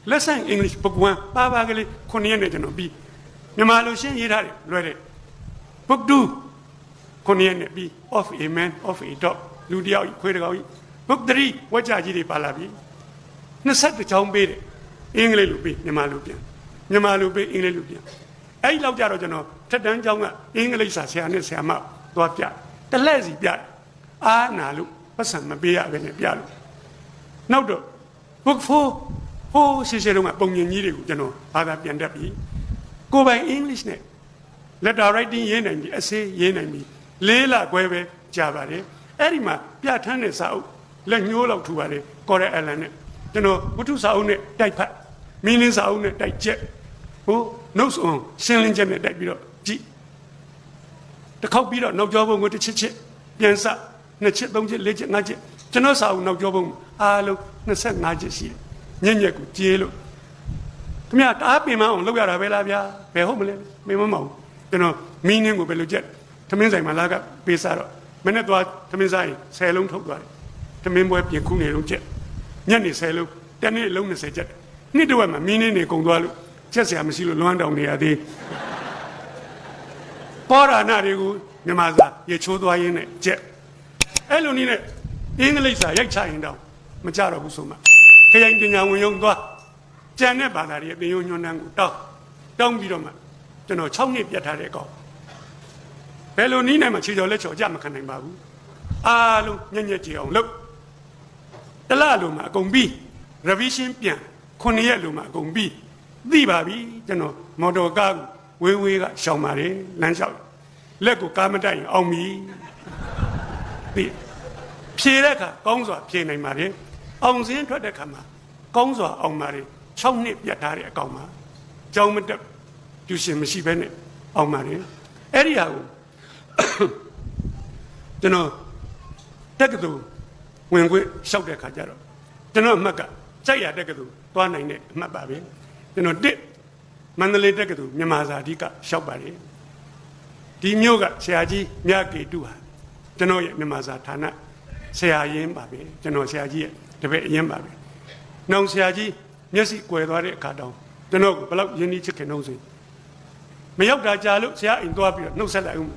လက်ဆန် English book 1ပါကလေး9 ရက်နဲ့ကျွန်တော်ပြီးမြန်မာလိုရှင်းရေးထားတယ်လွယ်တယ် book 2 9 ရက်နဲ့ပြီး of Amen of A. လူတယောက်ခွေးတကောင် book 3ဝက်ကြကြီးတွေပါလာပြီ20ချောင်းပေးတယ်အင်္ဂလိပ်လိုပေးမြန်မာလိုပြန်မြန်မာလိုပေးအင်္ဂလိပ်လိုပြန်အဲ့ဒီလောက်ကြတော့ကျွန်တော်ထက်တန်းကျောင်းကအင်္ဂလိပ်စာဆရာနဲ့ဆရာမသွားပြတလှည့်စီပြအားနာလို့ပတ်စံမပေးရဘဲနဲ့ပြလို့နောက်တော့ book 4ဟိုးရှေ့တုန်းကပုံမြင်ကြီးတွေကိုကျွန်တော်ဘာသာပြန်တတ်ပြီကိုယ်ပိုင် English နဲ့ letter writing ရေးနိုင်ပြီ essay ရေးနိုင်ပြီ4 လခွဲပဲကြာပါတယ်အဲ့ဒီမှာပြဋ္ဌာန်းတဲ့စာအုပ် လက်ညှိုးလောက်ထူပါတယ်ကော်ရဲအလန်နဲ့ကျွန်တော်ဝတ္ထုစာအုပ်နဲ့တိုက်ဖတ်မင်းလင်းစာအုပ်နဲ့တိုက်ချက်ဟိုနှုတ်ဆောင်ရှင်းလင်းချက်နဲ့တိုက်ပြီးတော့ကြည့်တစ်ခေါက်ပြီးတော့နောက်ကျောဘုံကိုတစ်ချက်ချက်ပြန်စနှစ်ချက်သုံးချက်လေးချက်ငါးချက်ကျွန်တော်စာအုပ်နောက်ကျောဘုံအားလုံး25ချက်ရှိတယ်ညက်ကိုကြေးလို့ခင်ဗျာတားပင်မအောင်လောက်ရတာပဲလားဗျာဘယ်ဟုတ်မလဲမင်းမမဟုတ်ကျွန်တော်မင်းင်းကိုပဲလို့ချက်သမင်းဆိုင်မှာလာကပေးစားတော့မနေ့သွားသမင်းဆိုင်10လုံးထုတ်သွားတယ်သမင်းပွဲပြင်ခုနေလုံးချက်ညနေ10လုံးတနေ့လုံး20ချက်နှစ်တော့မှမင်းင်းနေကုန်သွားလို့ချက်ဆရာမရှိလို့လွမ်းတောင်နေရသေးပေါ်ရနာတွေကိုမြန်မာစာရေချိုးသွားရင်းနဲ့ချက်အဲ့လိုနည်းနဲ့အင်္ဂလိပ်စာရိုက်ချရင်တော့မကြတော့ဘူးဆိုမှခရိုင်ပညာဝင်ရုံသွားကျန်တဲ့ဘာသာတွေအပြင်ညွှန်းနှန်းကိုတောင်းပြီးတော့မှကျွန်တော်6နှစ်ပြတ်ထားတဲ့ကောင်ဘယ်လိုနည်းနဲ့မှခြေကျော်လက်ချော်ကြမခံနိုင်ပါဘူးအားလုံးညက်ကြည်အောင်လုပ်တလားလုံးမှာအကုန်ပြီး revision ပြန်9ရက်လုံးမှာအကုန်ပြီးသိပါပြီကျွန်တော်မော်တော်ကားဝေးကရှောင်ပါတယ်လမ်းလျှောက်လက်ကိုကားမတိုက်ရင်အောင်ပြီပြီးဖြေတဲ့အခါကောင်းစွာဖြေနိုင်ပါတယ်အောင်စင်းထွက်တဲ့အခါမှာကောင်းစွာအောင်ပါတယ်6နှစ်ပြတ်ထားတဲ့အကောင်မှာကြောင်းမတက်ကျူရှင်မရှိဘဲနဲ့အောင်ပါတယ်အဲ့ဒီဟာကိုကျွန်တော်တက္ကသိုလ်ဝင်ခွင့်လျှောက်တဲ့အခါကျတော့ကျွန်တော်အမှတ်ကကြိုက်ရတက္ကသိုလ်သွားနိုင်တဲ့အမှတ်ပါပဲကျွန်တော်မန္တလေးတက္ကသိုလ်မြန်မာစာအဓိကလျှောက်ပါတယ်ဒီမျိုးကဆရာကြီးမြတ်ကေတုဟာကျွန်တော်ရဲ့မြန်မာစာဌာနဆရာရင်းပါပဲကျွန်တော်ဆရာကြီးရဲ့တပည့်အရင်ပါပဲနောင်ဆရာကြီးမျက်စိကွယ်သွားတဲ့အခါတောင်ကျွန်တော်ဘယ်လောက်ယဉ်ကျေးချစ်ခင်တော့ဆိုမရောက်တာကြာလို့ဆရာအိမ်သွားပြီးတော့နှုတ်ဆက်လိုက်ဦး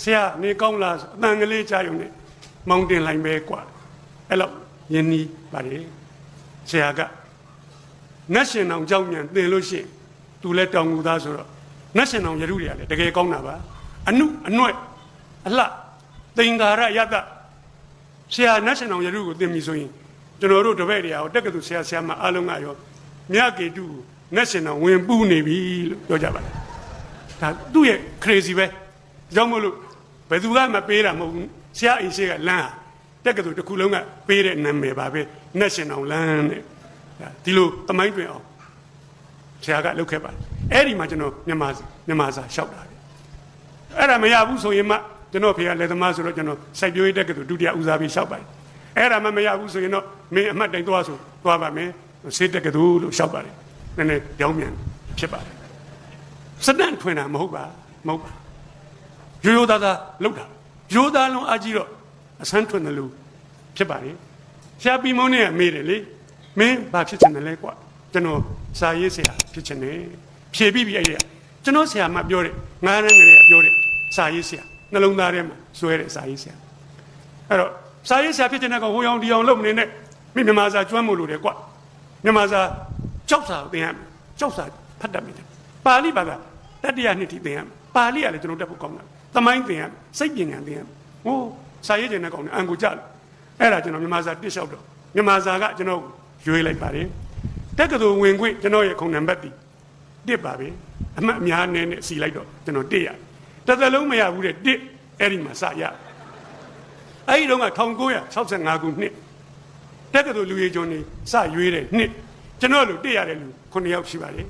ဆရာနေကောင်းလားအတန်ကလေးကြားရုံနဲ့မောင်းတင်လိုက်ပဲกว่าအဲ့လောက်ယဉ်နီးပါတယ်ဆရာကနတ်ရှင်အောင်ကြောက်ညံသင်လို့ရှိရင်သူလည်းတောင်ကူသားဆိုတော့နတ်ရှင်အောင်ရရုတွေကလည်းတကယ်ကောင်းတာပါအနုအနှွဲ့အလှသင်္ကာရယတဆရာနတ်ရှင်အောင်ရရုကိုသင်ပြီဆိုရင်ကျွန်တော်တို့တပည့်တွေရောတက္ကသိုလ်ဆရာမအားလုံးကရောမြတ်ကေတုနတ်ရှင်အောင်ဝင်ပူးနေပြီလို့ပြောကြပါတယ်ဒါသူ့ရဲ့ crazy ပဲကြောင့်မလို့ဘယ်သူကမပေးတာမဟုတ်ဘူးဆရာအိမ်ရှိကလမ်းတက္ကသိုလ်တစ်ခုလုံးကပေးတဲ့နာမည်ပါပဲနတ်ရှင်အောင်လမ်းတဲ့ဒီလိုသမိုင်းတွင်အောင်ဆရာကလုပ်ခဲ့ပါတယ်အဲ့ဒီမှာကျွန်တော်မြန်မာစာလျှောက်တာတယ်အဲ့ဒါမရဘူးဆိုရင်မှကျွန်တော်ဖေကလက်သမားဆိုတော့ကျွန်တော်စိုက်ပျိုးရေးတက္ကသိုလ်ဒုတိယဦးစားပေးလျှောက်ပါတယ်အဲ့ဒါမှမရဘူးဆိုရင်တော့မင်းအမှတ်တိုင်းသွားဆိုသွားပါမယ်စေတက္ကသိုလ်လို့လျှောက်ပါတယ်နည်းနည်းကြောင်းမြန်ဖြစ်ပါတယ်စတန်ထွင်တာမဟုတ်ပါရိုးသားသားလောက်တာရိုးသားလုံးအကြီးတော့အဆန်းထွင်တယ်လို့ဖြစ်ပါတယ်ဆရာပြီးမုန်းနဲ့မေးတယ်လေမင်းဘာဖြစ်ချင်တယ်လဲကွာကျွန်တော်စာရေးဆရာဖြစ်ချင်တယ်ဖြေပြီးပြီအဲ့ဒီကျွန်တော်ဆရာမပြောတယ်ငါးရမ်းကလေးကပြောတယ်စာရေးဆရာနှလုံးသားထဲမှာစွဲတယ်စာရေးဆရာအဲ့တော့စာရေးဆရာဖြစ်ချင်တဲ့ကောင်ဟိုအောင်ဒီအောင်လုပ်မနေနဲ့မိမြန်မာစာကျွမ်းမို့လို့တယ်ကွာမြန်မာစာကြောက်စာသင်ရမယ်ကြောက်စာဖတ်တတ်မယ်ပါဠိဘာသာတတိယနှစ်ထိသင်ရမယ်ပါဠိကလည်းကျွန်တော်တက်ဖို့ကောင်းတယ်သမိုင်းသင်ရမယ်စိတ်ပညာသင်ရမယ်ဟိုစာရေးတဲ့ကောင်နဲ့အန်ကိုကြလို့အဲ့ဒါကျွန်တော်မြန်မာစာတစ်လျှောက်တော့မြန်မာစာကကျွန်တော်ရွေးလိုက်ပါတယ်တက္ကသိုလ်ဝင်ခွင့်ကျွန်တော်ရဲ့ခုံနံပါတ်တီတစ်ပါပဲအမှတ်အများနဲ့စီလိုက်တော့ကျွန်တော်တစ်ရတစ်သက်လုံးမရဘူးတဲ့တစ်အဲ့ဒီမှာစရအဲ့ဒီတော့က1965ခုနှစ်တက္ကသိုလ်လူရေးကျွန်းနေစရွေးတဲ့နှစ်ကျွန်တော်လူတစ်ရတဲ့လူ9ယောက်ရှိပါတယ်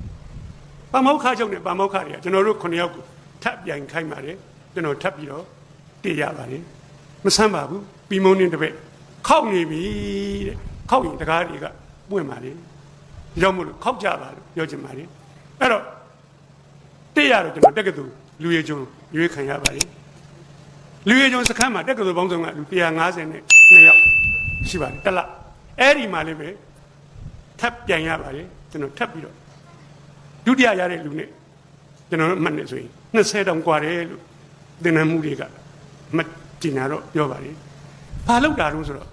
ပါမောက္ခချုပ်နဲ့ပါမောက္ခတွေကကျွန်တော်တို့9ယောက်ကိုထပ်ပြိုင်ခိုင်းပါတယ်ကျွန်တော်ထပ်ပြီးတော့တစ်ရပါတယ်မဆန်းပါဘူးပြီးမုန်းနေတပည့်ခောက်နေပြီတဲ့ခောက်ရင်တကားတွေကပွင့်ပါလေရောက်မလို့ခောက်ကြပါလို့ပြောချင်ပါလေအဲ့တော့တစ်ရတော့ကျွန်တော်တက္ကသိုလ်လူရေးကျွန်းရွေးခံရပါလေလူရေးကျွန်းစခန်းမှာတက္ကသိုလ်ပေါင်းစုံကလူ152ယောက်ရှိပါတယ်တက်လာအဲ့ဒီမှာလည်းပဲထပ်ပြန်ရပါလေကျွန်တော်ထပ်ပြီးတော့ဒုတိယရတဲ့လူနဲ့ကျွန်တော်မှတ်နေဆိုရင်20တောင်กว่าတယ်လို့သင်္นานမှုတွေကမကျင်ညာတော့ပြောပါလေဘာလောက်တာတော့ဆိုတော့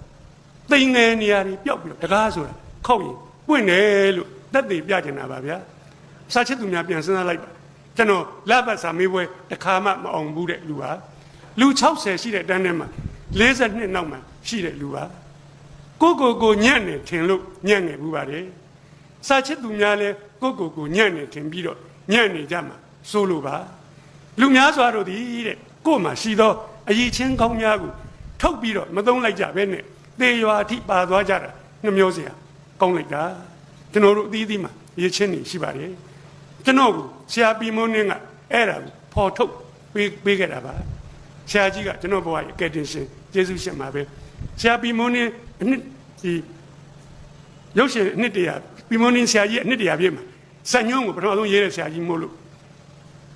သိငယ်နေရာတွေပျောက်ပြီးတော့တကားဆိုတာခောက်ရင်ပွင့်တယ်လို့တက်သေးပြကျင်တာပါဗျာစာချစ်သူများပြန်စဉ်းစားလိုက်ပါကျွန်တော်လက်ပတ်စာမေးပွဲတစ်ခါမှမအောင်ဘူးတဲ့လူဟာလူ60ရှိတဲ့တန်းထဲမှာ42နောက်မှာရှိတဲ့လူဟာကိုညံ့နေထင်လို့ညံ့နေဘူးပါတယ်စာချစ်သူများလဲကိုညံ့နေထင်ပြီးတော့ညံ့နေကြမှာစိုးလို့ပါလူများစွာတို့သည်တဲ့ကို့မှာရှိသောအရေးချင်းကောင်းများကိုထုတ်ပြီးတော့မသုံးလိုက်ကြပဲနဲ့ သေရွာအထိပါသွားကြတာနှမျိုးစရာကောင်းလိုက်တာကျွန်တော်တို့အသီးသီးမှာရည်ချင်းနေရှိပါတယ်ကျွန်တော်ကဆရာပီမုန်းင်းကအဲ့ဒါကိုဖော်ထုတ်ပေးခဲ့တာပါဆရာကြီးကကျွန်တော်ဘဝရဲ့ကယ်တင်ရှင်ယေရှုရှင်မှာပဲဆရာပီမုန်းင်းအနှစ်ဒီရုပ်ရှင်အနှစ်တရာပီမုန်းင်းဆရာကြီးအနှစ်တရာပြည့်မှာစံညွန့်ကိုပထမဆုံးရေးတဲ့ဆရာကြီးမို့လို့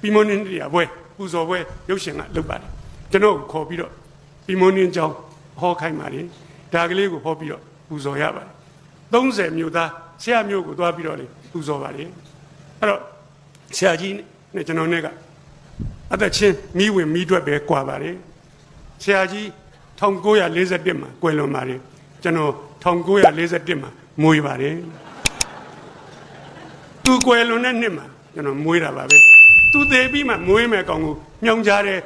ပီမုန်းင်းတရာဘွဲပူဇော်ဘွဲရုပ်ရှင်ကလုပ်ပါတယ်ကျွန်တော်ခေါ်ပြီးတော့ပီမုန်းင်းကြောင်းဟောခိုင်းပါတယ်ဒါကလေးကိုဟောပြီးတော့ပူဇော်ရပါတယ်30မြို့သားဆရာမျိုးကိုသွားပြီးတော့လေပူဇော်ပါတယ်အဲ့တော့ဆရာကြီးနဲ့ကျွန်တော်နဲ့ကအသက်ချင်းမိဝင်မိတွက်ပဲကွာပါတယ်ဆရာကြီး1941မှာကွယ်လွန်ပါတယ်ကျွန်တော်1941မှာမွေးပါတယ်သူကွယ်လွန်တဲ့နှစ်မှာကျွန်တော်မွေးတာပါပဲသူသေးပြီးမှမွေးမယ်ကောင်ကိုညောင်ကြတဲ့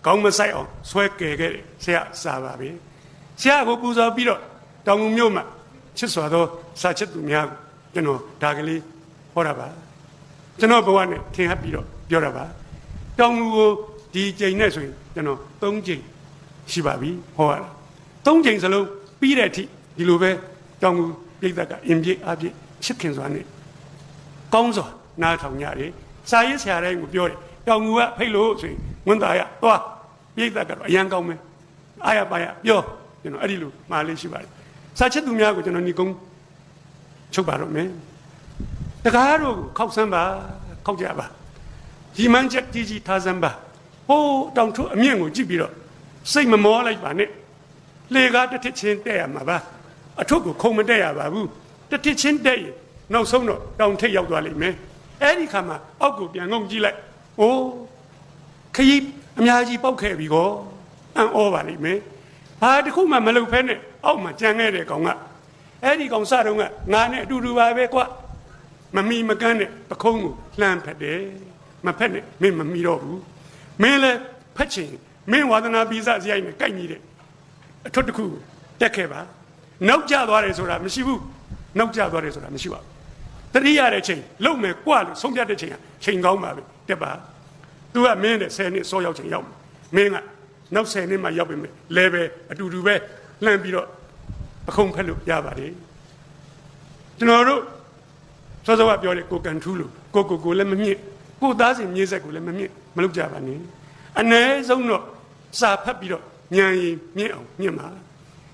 ခေါင်းမဆိုင်အောင်ဆွဲကယ်ခဲ့တယ်ဆရာစာပါပဲဆရာကိုပူဇော်ပြီးတော့တောင်ငူမြို့မှာချစ်စွာသောစာချစ်သူများကိုကျွန်တော်ဒါကလေးဟောတာပါကျွန်တော်ဘဝနဲ့ထင်ဟပ်ပြီးတော့ပြောတာပါတောင်ငူကိုဒီချိန်နဲ့ဆိုရင်ကျွန်တော်3ချိန်ရှိပါပြီဟောရတာ3ချိန်စလုံးပြီးတဲ့အထိဒီလိုပဲတောင်ငူပြိဿကအင်ပြည့်အပြည့်ချစ်ခင်စွာနဲ့ကောင်းစွာနားထောင်ကြတယ်စာရေးဆရာတိုင်းကိုပြောတယ်တောင်ငူကဖိတ်လို့ဆိုရင်ဝန်သားရသွားပြိဿကတော့အရန်ကောင်းမယ်အားရပါရပြောကျွန်တော်အဲ့ဒီလိုမှားလေးရှိပါတယ်စာချစ်သူများကိုကျွန်တော်ညီကုန်းချုပ်ပါတော့မယ်တကားတို့ခောက်ဆန်းပါခောက်ကြပါဒီမှန်းချက်ကြီးကြီးထားစမ်းပါဟိုးတောင်ထုအမြင့်ကိုကြည့်ပြီးတော့စိတ်မမောလိုက်ပါနဲ့လေကားတစ်ထစ်ချင်းတက်ရမှာပါအထုပ်ကိုခုံမတက်ရပါဘူးတစ်ထစ်ချင်းတက်ရင်နောက်ဆုံးတော့တောင်ထိပ်ရောက်သွားလိမ့်မယ်အဲ့ဒီခါမှာအောက်ကိုပြန်ငုံကြည့်လိုက်အိုးခရီးအများကြီးပေါက်ခဲ့ပြီကောအံ့ဩပါလိမ့်မယ်ဘာတခုမှမလုပ်ဖဲနဲ့အောက်မှာကြံခဲ့တဲ့ကောင်ကအဲ့ဒီကောင်စတုန်းကငါနဲ့အတူတူပါပဲကွာမမီမကန်းနဲ့ပခုံးကိုလှမ်းဖက်တယ်မဖက်နဲ့မင်းမမီတော့ဘူးမင်းလည်းဖက်ချင်မင်းဝါသနာပိစစရိုက်နဲ့ကိုက်ညီတဲ့အထွတ်တစ်ခုတက်ခဲ့ပါနောက်ကျသွားတယ်ဆိုတာမရှိဘူးနောက်ကျသွားတယ်ဆိုတာမရှိပါဘူးတတိယတဲ့ချိန်လုံမယ်ကွာလို့ဆုံးဖြတ်တဲ့ချိန်ကချိန်ကောင်းပါပဲတက်ပါသူကမင်းနဲ့10နှစ်စောရောက်ချိန်ရောက်မင်းကနောက်10နှစ်မှရောက်ပြီမယ်လဲပဲအတူတူပဲလှမ်းပြီးတော့အခုံဖက်လို့ရပါတယ်ကျွန်တော်တို့စောစောကပြောတယ်ကိုကန်ထူးလို့ကိုလည်းမမြင့်ကိုသားစဉ်မြေဆက်ကိုလည်းမမြင့်မလုပ်ကြပါနဲ့အ ਨੇ ဆုံးတော့စာဖတ်ပြီးတော့ဉာဏ်ရည်မြင့်အောင်မြင့်ပါ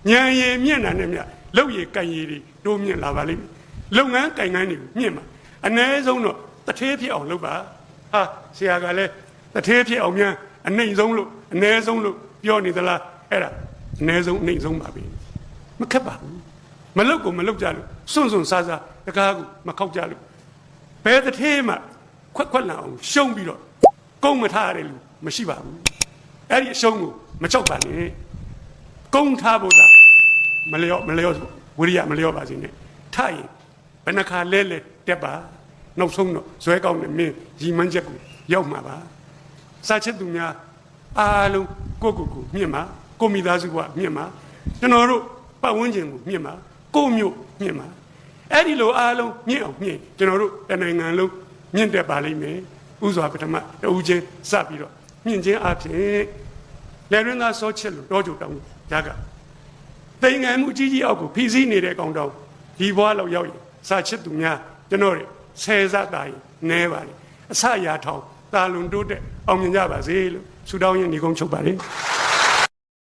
ဉာဏ်ရည်မြင့်တာနဲ့မြတ်လောက်ရည်ကံရည်တွေတိုးမြင့်လာပါလိမ့်မယ်လုပ်ငန်းကံငန်းတွေကိုမြင့်ပါအ ਨੇ ဆုံးတော့တထေးဖြစ်အောင်လုပ်ပါဟာဆရာကလည်းတထေးဖြစ်အောင်များအနှိမ့်ဆုံးလို့အ ਨੇ ဆုံးလို့ပြောနေသလားအဲ့ဒါအ ਨੇ ဆုံးအနှိမ့်ဆုံးပါပဲမခက်ပါဘူးမလုပ်ကိုမလုပ်ကြလို့စွန့်စားစားတကားကိုမခောက်ကြလို့ဘယ်တထေးမှခွက်လာအောင်ရှုံးပြီးတော့ကုန်းမထားရတယ်လို့မရှိပါဘူးအဲ့ဒီအရှုံးကိုမချောက်ပါနဲ့ကုန်းထားဖို့သာမလျော့ဝိရိယမလျော့ပါစေနဲ့ထားရင်ဘယ်နှခါလဲတက်ပါနောက်ဆုံးတော့ဇွဲကောင်းတဲ့မင်းရီမန်းချက်ကိုရောက်မှာပါစာချစ်သူများအားလုံးကိုမြင့်ပါကိုမိသားစုကမြင့်ပါကျွန်တော်တို့ပတ်ဝန်းကျင်ကိုမြင့်ပါကိုမျိုးမြင့်ပါအဲ့ဒီလိုအားလုံးမြင့်အောင်မြင့်ကျွန်တော်တို့တနိုင်ငံလုံးမြင့်တက်ပါလိမ့်မယ်ဥစွာပထမတဦးချင်းစပြီးတော့မြင့်ခြင်းအဖြစ်လက်ရင်းသားစောချစ်လို့တောကြတောင်းရကတိမ်ငံမှုကြီးအောက်ကိုဖိစီးနေတဲ့ကောင်တောင်းဒီဘွားလောက်ရောက်ရင်စာချစ်သူများကျွန်တော်တို့ဆယ်စတာရင်နဲပါလေအစရာထောင်တာလွန်တိုးတဲ့အောင်မြင်ကြပါစေလို့ဆုတောင်းရင်ဒီကုန်းချုပ်ပါလေ